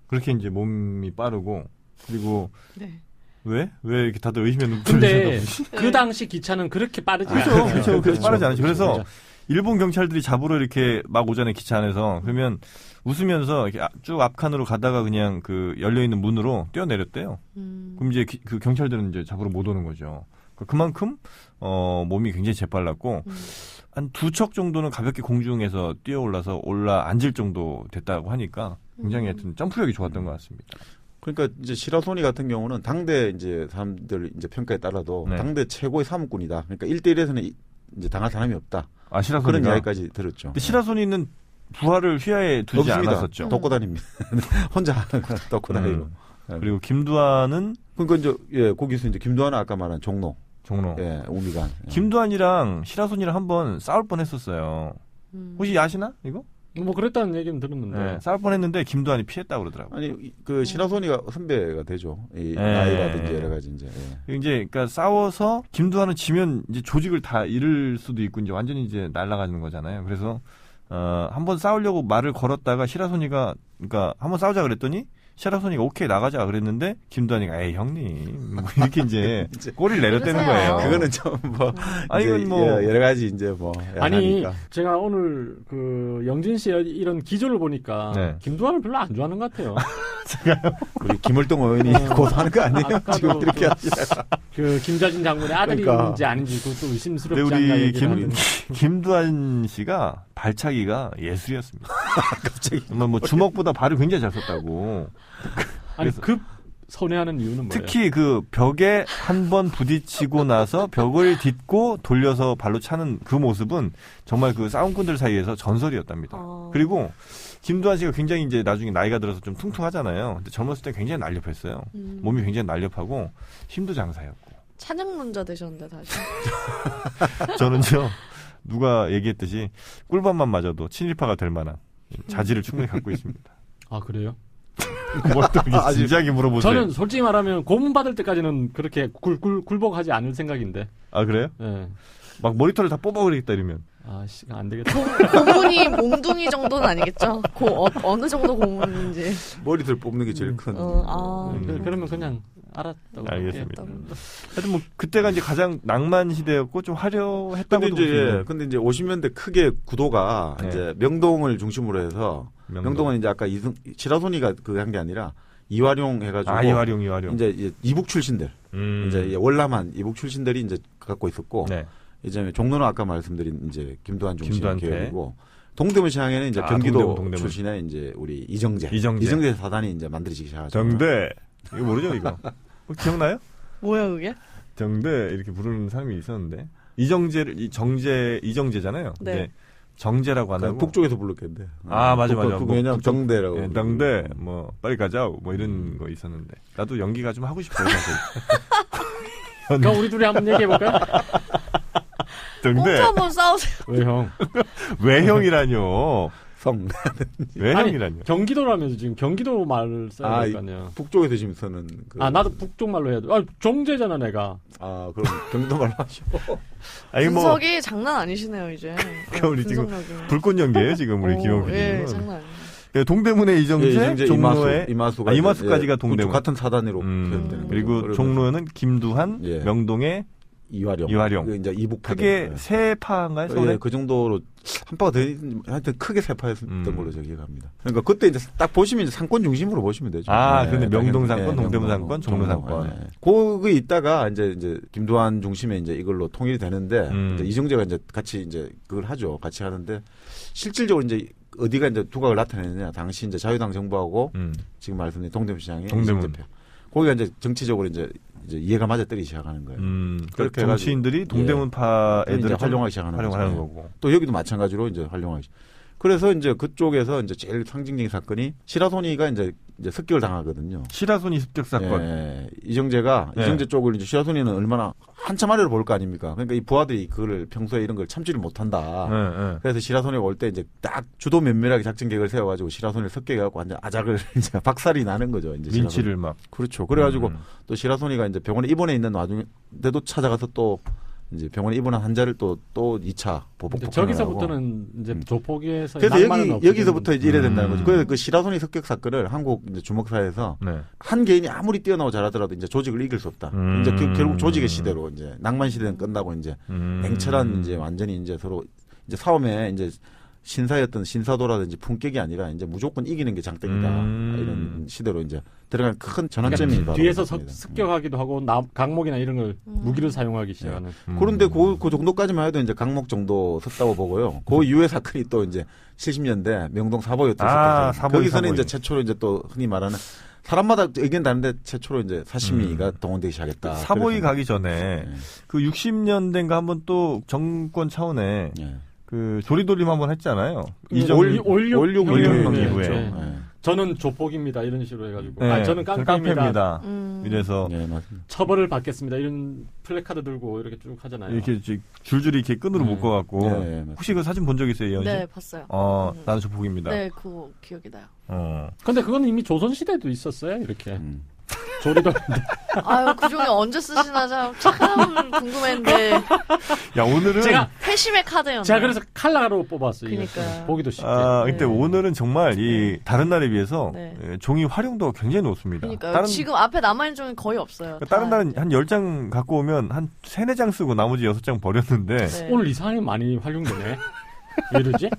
그렇게 이제 몸이 빠르고 그리고 왜 이렇게 다들 의심의 눈빛을 근데 그 당시 기차는 그렇게 빠르지 않아요. 그렇죠. 빠르지 않죠. 그래서 일본 경찰들이 잡으러 이렇게 막 오잖아요. 기차 안에서. 그러면 웃으면서 이렇게 쭉 앞칸으로 가다가 그냥 그 열려있는 문으로 뛰어내렸대요. 그럼 이제 그 경찰들은 이제 잡으러 못 오는 거죠. 그만큼 몸이 굉장히 재빨랐고 한 2척 정도는 가볍게 공중에서 뛰어올라서 앉을 정도 됐다고 하니까 굉장히 하여튼 점프력이 좋았던 것 같습니다. 그러니까 이제 시라소니 같은 경우는 당대 이제 사람들 이제 평가에 따라도 당대 최고의 사무꾼이다. 그러니까 1대1에서는 이제 당할 사람이 없다. 그런 이야기까지 들었죠. 근데 시라소니는 부하를 휘하에 두지 없습니다. 않았었죠. 돕고 다닙니다. 혼자 돕고 다니고. 그리고 김두한은 그러니까 이제 거기서 이제 김두한은 아까 말한 종로. 우미관. 김두한이랑 시라소니랑 한번 싸울 뻔했었어요. 혹시 아시나 이거? 뭐 그랬다는 얘기는 들었는데 싸울 뻔했는데 김두한이 피했다고 그러더라고요. 아니 그 시라소니가 선배가 되죠. 이 나이라든지 여러 가지 이제. 그러니까 싸워서 김두한은 지면 이제 조직을 다 잃을 수도 있고 이제 완전히 이제 날아가는 거잖아요. 그래서 한번 싸우려고 말을 걸었다가 시라소니가 그러니까 한번 싸우자 그랬더니 시라소니가 오케이 나가자 그랬는데 김두한이가 에이 형님 뭐 이렇게 이제 꼬리를 내렸다는 거예요. 그거는 좀 뭐 아니 뭐 여러 가지 이제 뭐 아니 제가 오늘 그 영진 씨의 이런 기조를 보니까 김두한을 별로 안 좋아하는 것 같아요. 제가요? 우리 김월동 의원이 고소하는 거 아니에요? 지금 이렇게 하시다가 그 김자진 장군의 아들인지 아닌지 그것도 의심스럽지 않나 우리 김두한 씨가 발차기가 예술이었습니다. 갑자기 뭐 주먹보다 발을 굉장히 잘 썼다고. 아니 급 선회하는 이유는 뭐예요? 특히 그 벽에 한 번 부딪히고 나서 벽을 딛고 돌려서 발로 차는 그 모습은 정말 그 싸움꾼들 사이에서 전설이었답니다. 그리고 김두한 씨가 굉장히 이제 나중에 나이가 들어서 좀 퉁퉁하잖아요. 근데 젊었을 때 굉장히 날렵했어요. 몸이 굉장히 날렵하고 힘도 장사였고. 찬양문자 되셨는데 다시. 저는요. 누가 얘기했듯이 꿀밤만 맞아도 친일파가 될 만한 자질을 충분히 갖고 있습니다. 아 그래요? 뭘또 진지하게 물어보세요. 저는 솔직히 말하면 고문 받을 때까지는 그렇게 굴복하지 않을 생각인데. 아 그래요? 네. 막 머리털을 다 뽑아버리겠다 이러면. 아, 안 되겠다. 고문이 몽둥이 정도는 아니겠죠? 어느 정도 고문인지. 머리털 뽑는 게 제일 큰. 그러면 그냥 알았다고. 알겠습니다. 하여튼 뭐 그때가 이제 가장 낭만 시대였고 좀 화려했다고도 근데 이제 50년대 크게 구도가 이제 명동을 중심으로 해서 명동은 이제 아까 시라소니가 그 한 게 아니라 이화룡 해가지고 이화룡 이제 이북 출신들 이제 월남한 이북 출신들이 이제 갖고 있었고 이제 종로는 아까 말씀드린 이제 김두한 중심 계열이고 동대문 시장에는 이제 경기도 동대문. 출신의 이제 우리 이정재 사단이 이제 만들어지기 시작하죠. 정대 이거 모르죠 이거? 기억나요? 뭐야 그게? 정대 이렇게 부르는 사람이 있었는데 이정재잖아요. 네. 이제 정재라고 안 하고 북쪽에서 불렀겠는데. 맞아. 왜냐면 정대라고. 정대 뭐 빨리 가자 뭐 이런 거 있었는데 나도 연기가 좀 하고 싶어요 사실. 그럼 우리 둘이 한번 얘기해 볼까요? 정대. 한번 싸우세요. 왜 형? 왜 형이라뇨? 왜 형이라뇨? 경기도라면서 지금 경기도 말을 써야 될 거 아니야. 북쪽에서 지금 쓰는. 나도 북쪽 말로 해야 돼. 정재잖아 내가. 그럼 경기도 말로 하시오. 분석이 장난 아니시네요 이제. 우리 지금 불꽃 연기예요 지금 우리 김영 PD님은. 예, 장난 아니에요. 동대문의 이정재, 종로에 이마수까지가 동대문 같은 사단으로 표현되는 그리고 종로에는 김두한, 명동에 이화룡. 이제 이북 크게 세 파인가요? 서울에? 그 정도로 한 파가 더 하여튼 크게 세 파였던 걸로 저 기억합니다. 그러니까 그때 이제 딱 보시면 이제 상권 중심으로 보시면 되죠. 근데 명동 상권, 동대문 상권, 종로 상권. 거기 있다가 이제 김두한 중심에 이제 이걸로 통일이 되는데 이제 이정재가 이제 같이 이제 그걸 하죠. 같이 하는데 실질적으로 이제 어디가 이제 두각을 나타내느냐. 당시 이제 자유당 정부하고 지금 말씀드린 동대문 시장의 이정재 표. 거기가 이제 정치적으로 이제 이해가 맞아 떨기 시작하는 거예요. 그렇게 정치인들이 동대문파 애들을 활용하기 시작하는 거고. 또 여기도 마찬가지로 이제 활용하기. 그래서 이제 그쪽에서 이제 제일 상징적인 사건이 시라소니가 이제 습격을 당하거든요. 시라소니 습격 사건. 이정재 쪽을 이제 시라소니는 얼마나 한참 아래로 볼 거 아닙니까? 그러니까 이 부하들이 그거를 평소에 이런 걸 참지를 못한다. 그래서 시라소니가 올 때 이제 딱 주도 면밀하게 작전 계획을 세워가지고 시라소니를 습격해갖고 완전 아작을 이제 박살이 나는 거죠. 이제 민치를 막. 그렇죠. 그래가지고 또 시라소니가 이제 병원에 입원해 있는 와중에도 찾아가서 또 이제 병원에 입원한 환자를 또 2차 보복. 저기서부터는 이제 조폭에서 그래서 여기서부터 이제 이래야 된다는 거죠. 그래서 그 시라소니 습격 사건을 한국 이제 주목사에서 한 개인이 아무리 뛰어나고 잘하더라도 이제 조직을 이길 수 없다. 이제 결국 조직의 시대로 이제 낭만 시대는 끝나고 이제 냉철한 이제 완전히 이제 서로 이제 싸움에 이제 신사였던 신사도라든지 품격이 아니라 이제 무조건 이기는 게 장땡이다 이런 시대로 이제 들어간 큰 전환점이 그러니까 뒤에서 습격하기도 하고 강목이나 이런 걸 무기를 사용하기 시작하는. 그런데 그 정도까지만 해도 이제 강목 정도 섰다고 보고요. 그 이후의 사건이 또 이제 70년대 명동 사보였던 사건. 거기서는 이제 최초로 이제 또 흔히 말하는 사람마다 의견 다른데 최초로 이제 사시미가 동원되기 시작했다. 사보이 가기 전에 그 60년대인가 한번 또 정권 차원에 그 조리돌림 한번 했잖아요. 올육 이후에. 저는 조폭입니다. 이런 식으로 해가지고. 저는 깡패입니다. 이래서 처벌을 받겠습니다. 이런 플래카드 들고 이렇게 쭉 하잖아요. 이렇게 줄줄이 이렇게 끈으로 묶어갖고. 혹시 그 사진 본 적 있어요, 예언 씨? 네, 봤어요. 나는 조폭입니다. 네, 그거 기억이 나요. 근데 그건 이미 조선시대도 있었어요. 이렇게. 조리돌림. 그 중에 언제 쓰시나 참 궁금했는데. 야, 오늘은. 제가 회심의 카드였네. 제가 그래서 칼라로 뽑았어요. 그러니까. 보기도 쉽게. 근데 오늘은 정말 다른 날에 비해서 종이 활용도가 굉장히 높습니다. 그러니까 지금 앞에 남아있는 종이 거의 없어요. 다른 날은 한 10장 갖고 오면 한 3-4장 쓰고 나머지 6장 버렸는데. 오늘 이상하게 많이 활용되네. 왜 이러지?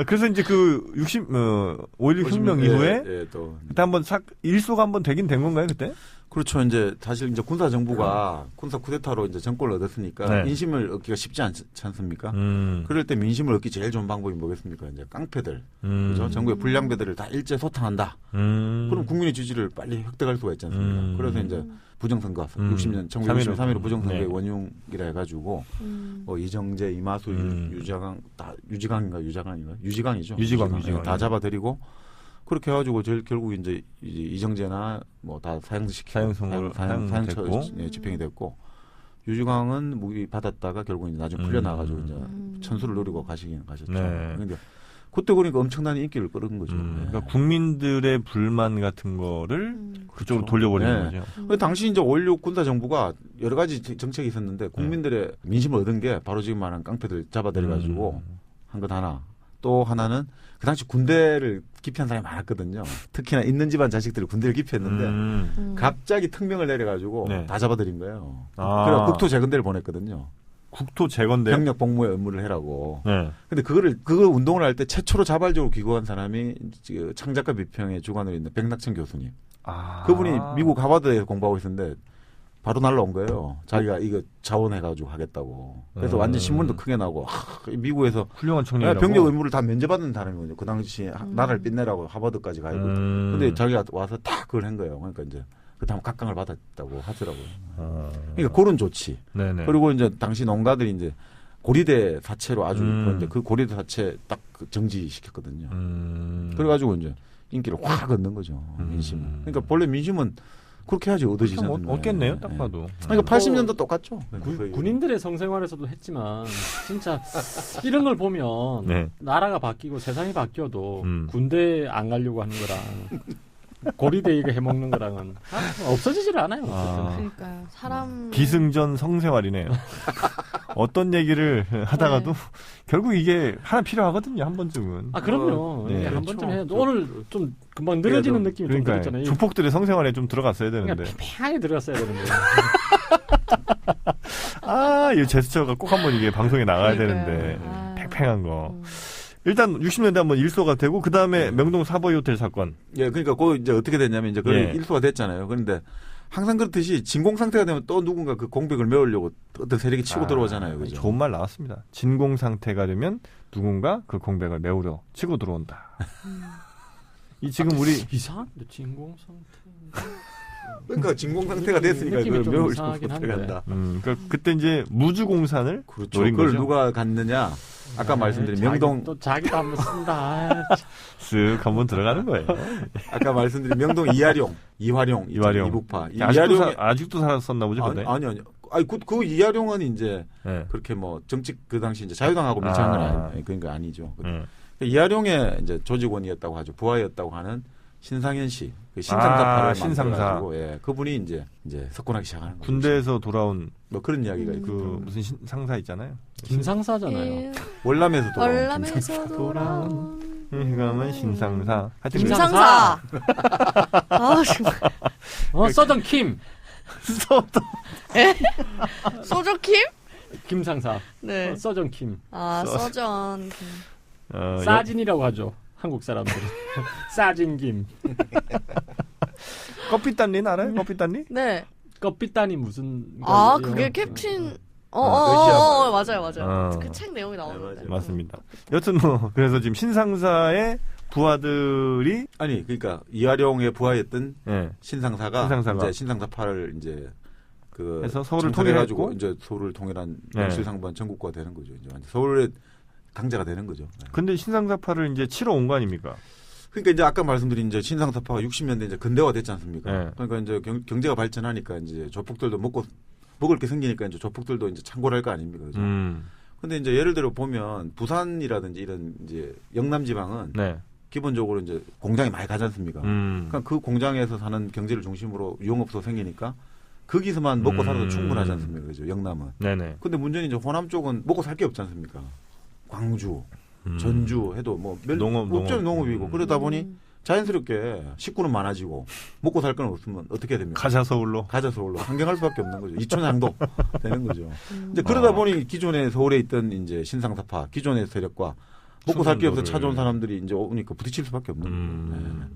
그래서 이제 그 5.16 혁명 이후에 그때 한번 일소가 한번 되긴 된 건가요, 그때? 그렇죠. 이제 사실 이제 군사 정부가 군사 쿠데타로 이제 정권을 얻었으니까 민심을 얻기가 쉽지 않지 않습니까? 그럴 때 민심을 얻기 제일 좋은 방법이 뭐겠습니까? 이제 깡패들, 그죠? 정부의 불량배들을 다 일제 소탕한다. 그럼 국민의 지지를 빨리 획득할 수가 있지 않습니까? 그래서 이제 부정선거 60년 1963년 부정선거의 원흉이라 해가지고 이정재, 이마수, 유지강이죠. 유지강 다 잡아들이고. 그렇게 해가지고 결국 이제 이정재나 뭐 다 사형처 집행이 됐고 유지광은 무기 받았다가 결국 이제 나중에 풀려나가지고 이제 천수를 노리고 가셨죠. 그런데 그때 그러니까 엄청난 인기를 끌은 거죠. 그러니까 국민들의 불만 같은 거를 그쪽으로 돌려버리는 거죠. 당시 이제 5.16 군사 정부가 여러 가지 정책이 있었는데 국민들의 민심을 얻은 게 바로 지금 말한 깡패들 잡아들여가지고 한 것 하나. 또 하나는 그 당시 군대를 기피한 사람이 많았거든요. 특히나 있는 집안 자식들을 군대를 기피했는데 갑자기 특명을 내려가지고 다 잡아들인 거예요. 그래서 국토 재건대를 보냈거든요. 국토 재건대 병력 복무의 의무를 해라고. 근데 그걸 운동을 할 때 최초로 자발적으로 귀국한 사람이 창작과 비평의 주관으로 있는 백낙천 교수님. 그분이 미국 하버드에서 공부하고 있었는데 바로 날라온 거예요. 자기가 이거 자원해가지고 하겠다고. 그래서 완전 신문도 크게 나고 미국에서 훌륭한 청년이라고. 병력 의무를 다 면제받은 사람이거든요. 그 당시 나라를 빛내라고 하버드까지 가 있고. 근데 자기가 와서 딱 그걸 한 거예요. 그러니까 이제 그 다음 각광을 받았다고 하더라고요. 그러니까 그런 조치. 네네. 그리고 이제 당시 농가들이 이제 고리대 사채로 아주 그런데 그 고리대 사채 딱 정지시켰거든요. 그래가지고 이제 인기를 확 얻는 거죠. 민심을. 그러니까 본래 민심은 그렇게 해야지 얻어지지 않나요? 얻겠네요, 딱 봐도. 그러니까 80년도 똑같죠. 군인들의 성생활에서도 했지만 진짜 이런 걸 보면 나라가 바뀌고 세상이 바뀌어도 군대 안 가려고 하는 거랑 고리대 이거 해먹는 거랑은 없어지질 않아요. 그러니까요. 사람 기승전 성생활이네요. 어떤 얘기를 하다가도 결국 이게 하나 필요하거든요. 한 번쯤은. 그럼요. 한 번쯤 해야 오늘 좀 금방 늘어지는 느낌이 좀 들었잖아요. 조폭들의 성생활에 좀 들어갔어야 되는데. 팽팽하게 들어갔어야 되는데. 이 제스처가 꼭 한번 이게 방송에 나가야 되는데. 팽팽한 거. 일단 60년대 한번 일소가 되고 그 다음에 명동 사보이 호텔 사건. 그러니까 그 이제 어떻게 됐냐면 이제 그 일소가 됐잖아요. 그런데 항상 그렇듯이 진공 상태가 되면 또 누군가 그 공백을 메우려고 어떤 세력이 치고 들어오잖아요. 그죠? 좋은 말 나왔습니다. 진공 상태가 되면 누군가 그 공백을 메우려 치고 들어온다. 이 지금 우리 이상한데 진공 상태. 그러니까 진공 상태가 됐으니까 그걸 메울 수 없다. 그러니까 그때 이제 무주공산을 그렇죠. 그걸 거죠? 누가 갔느냐? 아까 말씀드린 명동 또 자기도 한번 쓴다. 쓱 한번 들어가는 거예요. 아까 말씀드린 명동 이화룡, 이북파. 아직도 살았었나 보죠. 아니요. 그 이화룡은 이제 그렇게 뭐 정치 그 당시 이제 자유당하고 밀착한 건 아니에요. 그러니까 아니죠. 이화룡의 이제 조직원이었다고 하죠. 부하였다고 하는 신상현 씨, 그 신상사파를 만들어가지고 그분이 이제 석권하기 시작하는 거죠. 군대에서 돌아온 뭐 그런 이야기가 있고 그 무슨 상사 있잖아요. 김상사잖아요. 월남에서 돌아온 이거는 신상사. 김상사. 서던 킴. 소저 킴? 김상사. 네. 서전 킴. 서전 킴. 사진이라고 하죠. 한국 사람들은. 사진김. 껍빛단린 알아요? 껍빛단린? 네. 껍빛단이 무슨. 그게 캡틴. 맞아요. 그 책 내용이 나오는데. 맞습니다. 여튼 그래서 지금 신상사의 부하들이. 아니, 그러니까 이화룡의 부하였던 신상사가 이제 신상사파를 이제 해서 서울을 통일해가지고 이제 서울을 통일한 명실상부한 전국화가 되는 거죠. 이제 서울의 강자가 되는 거죠. 근데 신상사파를 이제 치러 온 거 아닙니까? 그러니까 이제 아까 말씀드린 이제 신상사파가 60년대 이제 근대화 됐지 않습니까? 그러니까 이제 경제가 발전하니까 이제 조폭들도 먹을 게 생기니까 이제 조폭들도 이제 창고를 할 거 아닙니까? 그죠? 근데 이제 예를 들어 보면 부산이라든지 이런 이제 영남 지방은 기본적으로 이제 공장이 많이 가지 않습니까? 그러니까 그 공장에서 사는 경제를 중심으로 유흥업소 생기니까 거기서만 먹고 살아도 충분하지 않습니까? 그죠? 영남은. 네네. 근데 문제는 이제 호남 쪽은 먹고 살 게 없지 않습니까? 광주, 전주 해도 뭐 농업이고 그러다 보니 자연스럽게 식구는 많아지고 먹고 살 건 없으면 어떻게 해야 됩니까? 가자 서울로 환경할 수밖에 없는 거죠. 이촌양도 되는 거죠. 이제 그러다 보니 기존에 서울에 있던 이제 신상사파 기존의 세력과 먹고 살 게 없어 찾아온 사람들이 이제 오니까 부딪힐 수밖에 없는 거죠.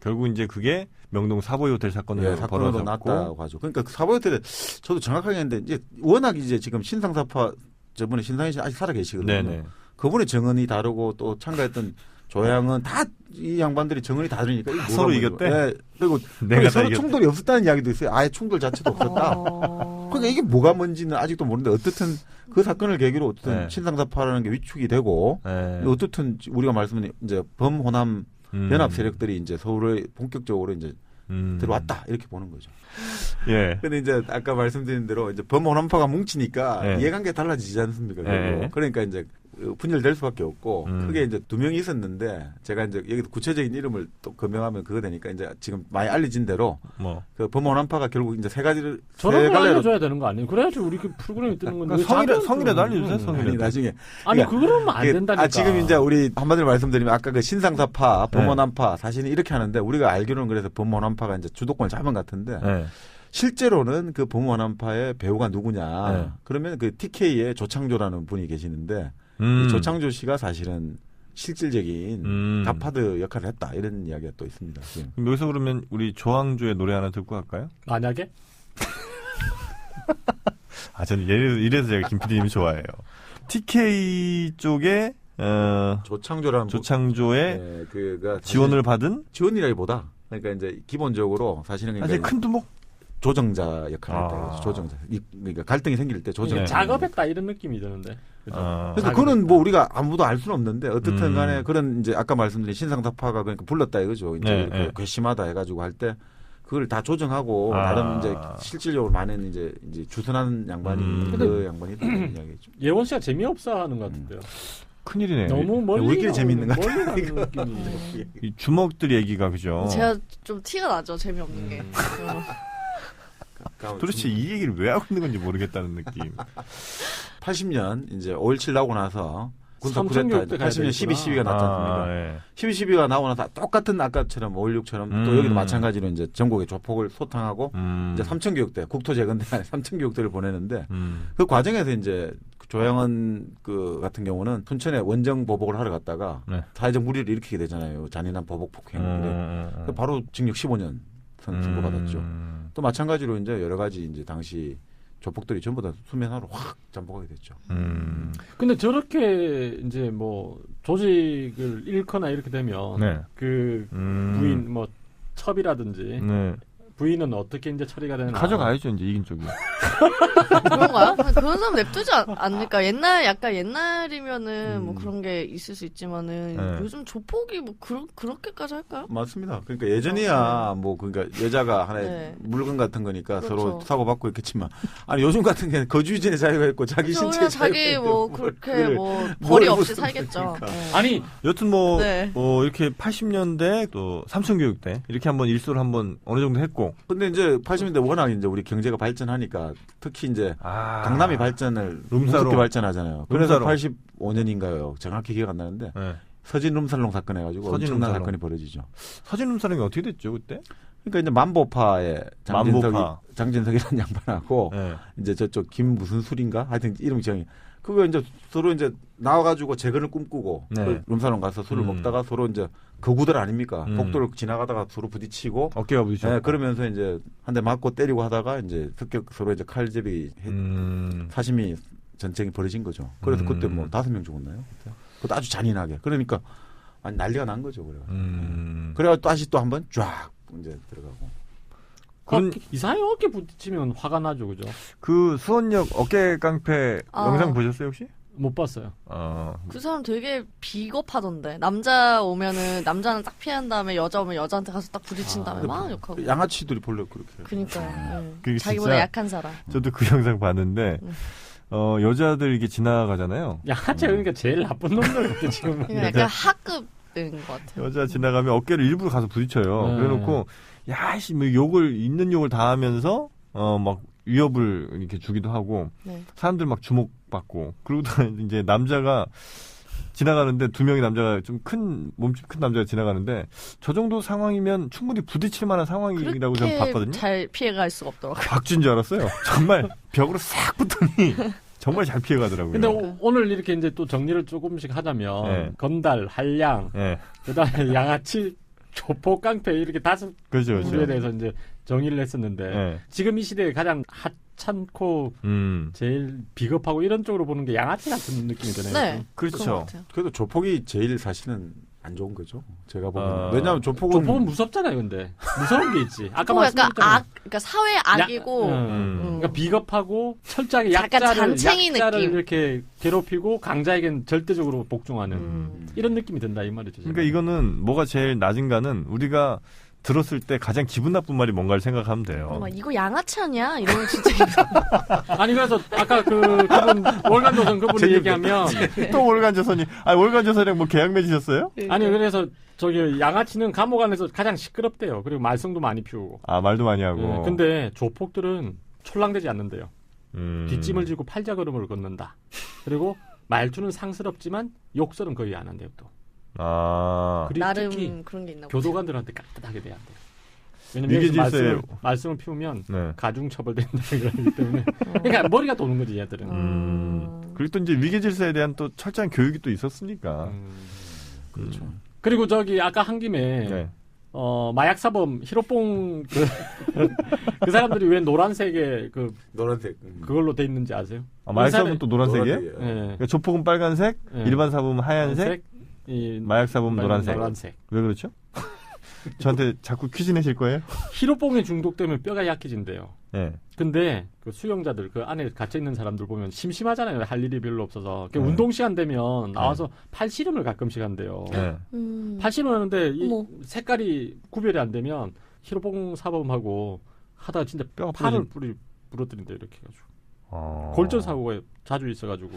결국 이제 그게 명동 사보이 호텔 사건으로 사건으로 났다고 하죠. 그러니까 그 사보이 호텔에 저도 정확하게 했는데 이제 워낙 이제 지금 신상사파 저번에 신상현 씨 아직 살아 계시거든요. 네네. 그분의 정언이 다르고 또 참가했던 조양은 다 이 양반들이 정언이 다르니까 서로 이겼대. 그리고 서로 충돌이 없었다는 이야기도 있어요. 아예 충돌 자체도 없었다. 그러니까 이게 뭐가 뭔지는 아직도 모르는데 어떻든 그 사건을 계기로 어쨌든 신상사파라는 게 위축이 되고 어떻든 우리가 말씀드린 이제 범호남 연합 세력들이 이제 서울에 본격적으로 이제 들어왔다 이렇게 보는 거죠. 근데 이제 아까 말씀드린 대로 이제 범호남파가 뭉치니까 이해관계 달라지지 않습니까? 그러니까 이제 분열될 수밖에 없고 그게 이제 2명이 있었는데 제가 이제 여기서 구체적인 이름을 또 거명하면 그거 되니까 이제 지금 많이 알려진 대로 그 범원한파가 결국 이제 3가지를 저런 걸 알려줘야 되는 거 아니에요? 그래야지 우리 그 프로그램이 뜨는 건데 성이라도 알려주세요. 성이라도. 나중에 아니 그러면 안 된다니까. 지금 이제 우리 한마디로 말씀드리면 아까 그 신상사파, 범원한파 사실은 이렇게 하는데 우리가 알기로는 그래서 범원한파가 이제 주도권을 잡은 것 같은데. 실제로는 그 범원한파의 배우가 누구냐? 그러면 그 TK의 조창조라는 분이 계시는데 이 조창조 씨가 사실은 실질적인 갓파드 역할을 했다 이런 이야기가 또 있습니다. 그럼 여기서 그러면 우리 조항조의 노래 하나 듣고 갈까요? 만약에? 저는 이래서 제가 김 PD님이 좋아해요. TK 쪽에 조창조의 그가 지원을 받은 지원이라기보다 그러니까 이제 기본적으로 사실은 사실 큰 두목 조정자 역할을 했다. 조정자. 그러니까 갈등이 생길 때 조정. 작업했다 이런 느낌이 드는데. 그래서 그거는 뭐 우리가 아무도 알 수는 없는데 어떻든 간에 그런 이제 아까 말씀드린 신상사파가 그러니까 불렀다 이거죠. 이제 괘씸하다 해가지고 할 때 그걸 다 조정하고 나름 이제 실질적으로 많은 이제 주선하는 양반이 그 양반이 이야기죠. 예원 씨가 재미없어 하는 것 같은데요. 큰일이네. 너무 멀리 우리끼리 재밌는 것 같아요. 이 주먹들 얘기가 그죠. 제가 좀 티가 나죠. 재미없는 게. 도대체 이 얘기를 왜 하고 있는 건지 모르겠다는 느낌. 80년 이제 5.17 나오고 나서 군사 쿠데타 80년 12.12가 났지 않습니까? 12.12가 나오고 나서 똑같은 아까처럼 5.16처럼 또 여기도 마찬가지로 이제 전국에 조폭을 소탕하고 이제 삼천교육대 국토재건대 안에 삼천교육대를 보내는데 그 과정에서 이제 조양원 그 같은 경우는 순천에 원정 보복을 하러 갔다가 사회적 물의를 일으키게 되잖아요. 잔인한 보복 폭행. 바로 징역 15년 선고받았죠. 또 마찬가지로 이제 여러 가지 이제 당시 조폭들이 전부 다 수면하러 확 잠복하게 됐죠. 근데 저렇게 이제 뭐 조직을 잃거나 이렇게 되면 그 부인 뭐 첩이라든지 부인은 어떻게 이제 처리가 되나? 가져가야죠 이제 이긴 쪽이. 그런가요? 그런 사람 냅두지 않을까? 약간 옛날이면은 뭐 그런 게 있을 수 있지만은 요즘 조폭이 뭐 그렇게까지 할까요? 맞습니다. 그러니까 예전이야 뭐 그러니까 여자가 하나의 물건 같은 거니까 그렇죠. 서로 사고 받고 있겠지만 아니 요즘 같은 경우는 거주의전의 자유가 있고 자기 신체 자기 뭐 그렇게 뭐 벌이 없이 살겠죠. 아니 여튼 뭐 이렇게 80년대 또 삼천교육대 이렇게 한번 일소를 한번 어느 정도 했고. 근데 이제 80년대 워낙 이제 우리 경제가 발전하니까 특히 이제 강남이 발전을 룸사롱 발전하잖아요. 그래서 85년인가요? 정확히 기억 안 나는데 서진 룸살롱 사건 해가지고 엄청난 사건이 벌어지죠. 서진 룸살롱이 어떻게 됐죠 그때? 그러니까 이제 만보파의 장진석이라는 양반하고 이제 저쪽 김 무슨 술인가 하여튼 이름 정이 그거 이제 서로 이제 나와가지고 재건을 꿈꾸고 룸사롱 가서 술을 먹다가 서로 이제 거구들 아닙니까? 복도를 지나가다가 서로 부딪히고 어깨가 부딪히고 그러면서 이제 한 대 맞고 때리고 하다가 이제 습격 서로 이제 칼제비 사시미 전쟁이 벌어진 거죠. 그래서 그때 뭐 5명 죽었나요? 그것도 아주 잔인하게. 그러니까 아니 난리가 난 거죠. 그래가지고 다시 또 한번 쫙 이제 들어가고. 이상하게 어깨 부딪히면 화가 나죠, 그죠? 그 수원역 어깨 깡패 영상 보셨어요 혹시? 못 봤어요. 그 사람 되게 비겁하던데. 남자 오면은 남자는 딱 피한 다음에 여자 오면 여자한테 가서 딱 부딪힌 다음에 막 욕하고. 양아치들이 본래 그렇게. 그러니까요. 자기보다 약한 사람. 저도 그 영상 봤는데 여자들 이렇게 지나가잖아요. 양아치 그러니까 제일 나쁜 놈들 같아 지금. 그러니까 약간 하급인 것 같아요. 여자 지나가면 어깨를 일부러 가서 부딪혀요. 그래놓고 야씨 뭐 있는 욕을 다 하면서 막 위협을 이렇게 주기도 하고 사람들 막 주목받고 그러고 이제 남자가 지나가는데 2명의 남자가 좀 몸집 큰 남자가 지나가는데 저 정도 상황이면 충분히 부딪힐 만한 상황이라고 저는 봤거든요. 잘 피해갈 수가 없더라고요. 박쥐인 줄 알았어요. 정말 벽으로 싹 붙더니 정말 잘 피해가더라고요. 근데 오늘 이렇게 이제 또 정리를 조금씩 하자면 건달, 한량, 그다음에 양아치, 조폭, 깡패 이렇게 5개에 대해서 이제 정의를 했었는데 지금 이 시대에 가장 하찮고 제일 비겁하고 이런 쪽으로 보는 게 양아치 같은 느낌이 드네요. 네, 그렇죠. 그래도 조폭이 제일 사실은 안 좋은 거죠. 제가 보면 왜냐하면 조폭은 무섭잖아요. 근데 무서운 게 있지. 아까 말씀드렸잖아요. 약간 그러니까 사회 악이고 그러니까 비겁하고 철저하게 약간 잔챙이 약자를 느낌. 이렇게 괴롭히고 강자에겐 절대적으로 복종하는 이런 느낌이 든다 이 말이죠. 그러니까 이거는 뭐가 제일 낮은가는 우리가 들었을 때 가장 기분 나쁜 말이 뭔가를 생각하면 돼요. 이거 양아치 아니야? 이러면 진짜. 아니, 그래서 아까 그분, 월간조선 그분이 얘기하면. 또 월간조선이, 월간조선이랑 뭐 계약 맺으셨어요? 아니, 그래서 저기 양아치는 감옥 안에서 가장 시끄럽대요. 그리고 말썽도 많이 피우고. 말도 많이 하고. 네, 근데 조폭들은 촐랑대지 않는데요. 뒷짐을 지고 팔자걸음을 걷는다. 그리고 말투는 상스럽지만 욕설은 거의 안 한대요, 또. 그리고 나름 특히 그런 게 있나 보죠. 교도관들한테 깍듯하게 대한대요. 왜냐면 여기서 말씀을 피우면 네. 가중처벌된다 그러기 때문에. 그러니까 머리가 도는 거지, 얘들은. 그리고 또 이제 위계질서에 대한 또 철저한 교육이 또 있었으니까. 그렇죠. 그리고 저기 아까 한 김에 네. 마약사범 히로뽕 그 사람들이 왜 노란색에 노란색 그걸로 돼 있는지 아세요? 마약사범은 또 노란색이에요? 노란색이에요. 네. 그러니까 조폭은 빨간색, 네. 일반 사범은 하얀색, 마약사범은 노란색. 왜 그렇죠? 저한테 자꾸 퀴즈 내실 거예요? 히로뽕에 중독되면 뼈가 약해진대요. 네. 근데 그 수용자들 그 안에 갇혀 있는 사람들 보면 심심하잖아요. 할 일이 별로 없어서. 운동 시간 되면 나와서 팔씨름을 가끔씩 한대요. 네. 팔씨름 하는데 이 색깔이 구별이 안 되면 히로뽕 사범하고 하다가 진짜 뼈가 팔을 부러뜨린대 이렇게 해가지고. 골절 사고가 자주 있어가지고.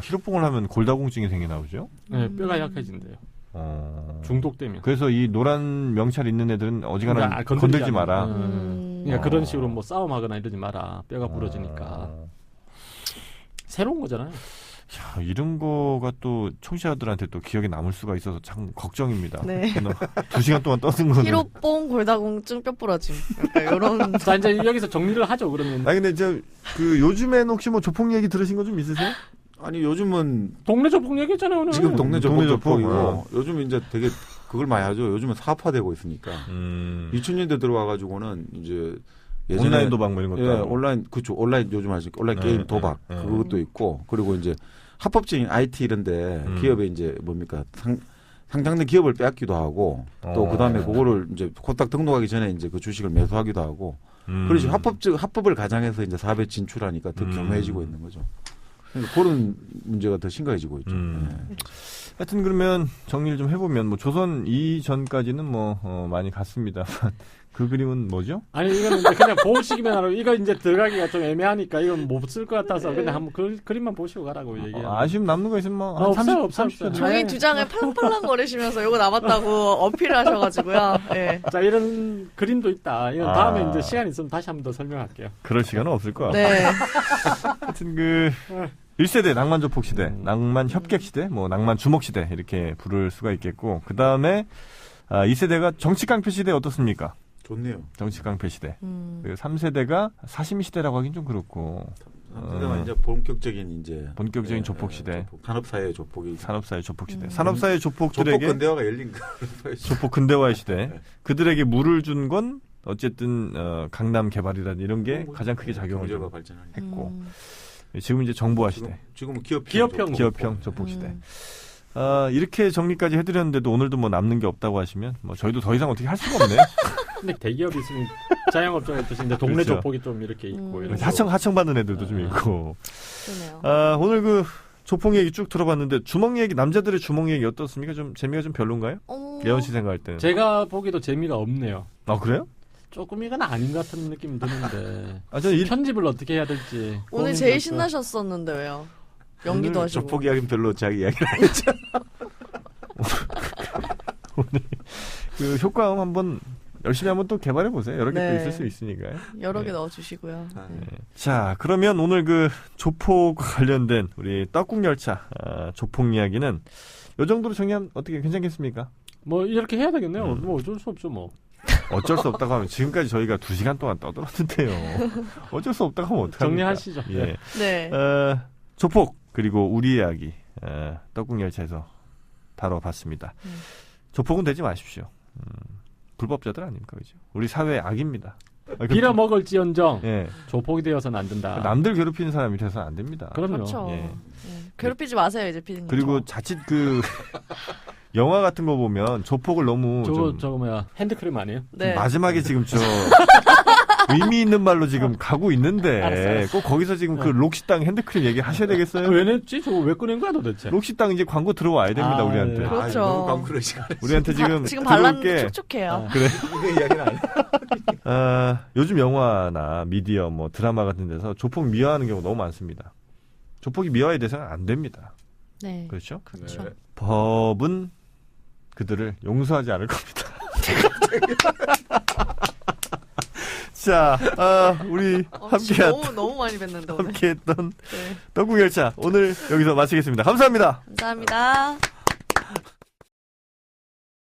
히로뽕을 하면 골다공증이 생기나 보죠? 네, 뼈가 약해진대요. 중독되면. 그래서 이 노란 명찰 있는 애들은 어지간하면 건들지 마라. 그러니까 그런 식으로 뭐 싸움하거나 이러지 마라. 뼈가 부러지니까. 새로운 거잖아요. 야, 이런 거가 또 청취자들한테 또 기억에 남을 수가 있어서 참 걱정입니다. 네. 2시간 동안 떠든 거는. 히로뽕 골다공증 뼈 부러짐. 약간 이런. 자, 이제 여기서 정리를 하죠, 그러면. 근데 요즘엔 혹시 뭐 조폭 얘기 들으신 거 좀 있으세요? 아니, 요즘은. 동네 조폭 얘기했잖아요, 오늘. 지금 동네 조폭이고. 요즘 이제 되게 그걸 많이 하죠. 요즘은 사업화되고 있으니까. 2000년대 들어와가지고는 이제. 예전에 온라인 도박 뭐 이런 것도. 온라인 요즘 하시니까 온라인 게임 도박. 그것도 있고. 그리고 이제 합법적인 IT 이런데 기업에 이제 뭡니까. 상장된 기업을 빼앗기도 하고. 또 그 다음에 그거를 이제 코딱 등록하기 전에 이제 그 주식을 매수하기도 하고. 그래서 합법을 가장해서 이제 사업에 진출하니까 더 경해지고 있는 거죠. 그러니까 그런 문제가 더 심각해지고 있죠. 네. 하여튼 그러면 정리를 좀 해보면 뭐 조선 이전까지는 많이 갔습니다. 그 그림은 뭐죠? 아니 이거는 이제 그냥 보시기만 하라고. 이거 이제 들어가기가 좀 애매하니까 이건 못 쓸 것 같아서 그냥 한번 그림만 보시고 가라고 얘기해요. 아쉬움 남는 거 있으면 없어요. 종이 2장을 팔랑팔랑 거리시면서 이거 남았다고 어필을 하셔가지고요. 네. 자, 이런 그림도 있다. 이건 다음에 이제 시간 있으면 다시 한번 더 설명할게요. 그럴 시간은 없을 거야. 네. 하여튼 1세대 낭만 조폭 시대, 낭만 협객 시대, 낭만 주먹 시대 이렇게 부를 수가 있겠고, 그 다음에 2세대가 정치 깡패 시대 어떻습니까? 좋네요. 정치 깡패 시대. 그리고 3세대가 사시미 시대라고 하긴 좀 그렇고. 3세대가 이제 본격적인 조폭 시대. 산업사회 조폭이. 산업사회 조폭 시대. 산업사회 조폭들에게 조폭 근대화가 열린 조폭 근대화의 시대. 그들에게 물을 준 건 어쨌든 강남 개발이라든 이런 게 가장 크게 작용을 했고. 지금 이제 정보화 시대. 지금은 기업형 조폭 시대. 이렇게 정리까지 해드렸는데도 오늘도 남는 게 없다고 하시면 저희도 더 이상 어떻게 할 수가 없네요. 근데 대기업이 있으면 자영업자가 있듯이 이제 동네 그렇죠. 조폭이 좀 이렇게 있고 하청받는 애들도 좀 있고. 오늘 조폭 얘기 쭉 들어봤는데 주먹 얘기, 남자들의 주먹 얘기 어떻습니까? 좀 재미가 좀 별론가요? 예원 씨 생각할 때는. 제가 보기도 재미가 없네요. 그래요? 조금 이건 아닌 것 같은 느낌이 드는데. 저는 편집을 어떻게 해야 될지. 오늘 제일 신나셨었는데 왜요? 연기도 하시고. 조폭 이야기는 별로 자기 이야기를 안 했죠. 오늘 효과음 한번 열심히 한번 또 개발해 보세요. 여러 개 또 있을 수 있으니까요. 여러 개 넣어주시고요. 자, 그러면 오늘 조폭과 관련된 우리 떡국열차 조폭 이야기는 이 정도로 정리하면 어떻게 괜찮겠습니까? 이렇게 해야 되겠네요. 어쩔 수 없죠 어쩔 수 없다고 하면 지금까지 저희가 2시간 동안 떠들었는데요. 어쩔 수 없다고 하면 어떡합니까? 정리하시죠. 예. 네. 조폭 그리고 우리 이야기 떡국열차에서 다뤄봤습니다. 조폭은 되지 마십시오. 불법자들 아닙니까, 그죠? 우리 사회의 악입니다. 빌어먹을지언정 조폭이 되어서는 안 된다. 남들 괴롭히는 사람이 돼서는 안 됩니다. 그럼요. 그렇죠. 괴롭히지 마세요, 이제 피디님. 그리고 자칫 영화 같은 거 보면 조폭을 너무 저거 핸드크림 아니에요? 네. 마지막에 지금 의미 있는 말로 지금 가고 있는데 알았어. 꼭 거기서 지금 그 록시땅 핸드크림 얘기하셔야 되겠어요? 왜 냈지? 저거 왜 꺼낸 거야 도대체? 록시땅 이제 광고 들어와야 됩니다 우리한테. 네. 그렇죠. 너무 광고를 시간에. 우리한테 지금 발랐는데 촉촉해요. 그래. 이거 이야기는 안 해. 요즘 영화나 미디어, 뭐 드라마 같은 데서 조폭 미화하는 경우 너무 많습니다. 조폭이 미화의 대상은 안 됩니다. 네. 그렇죠? 그렇죠. 네. 법은 그들을 용서하지 않을 겁니다. 자, 우리 함께했던 너무 많이 뵀는데 오늘. 함께했던 네. 떡국열차 오늘 여기서 마치겠습니다. 감사합니다. 감사합니다.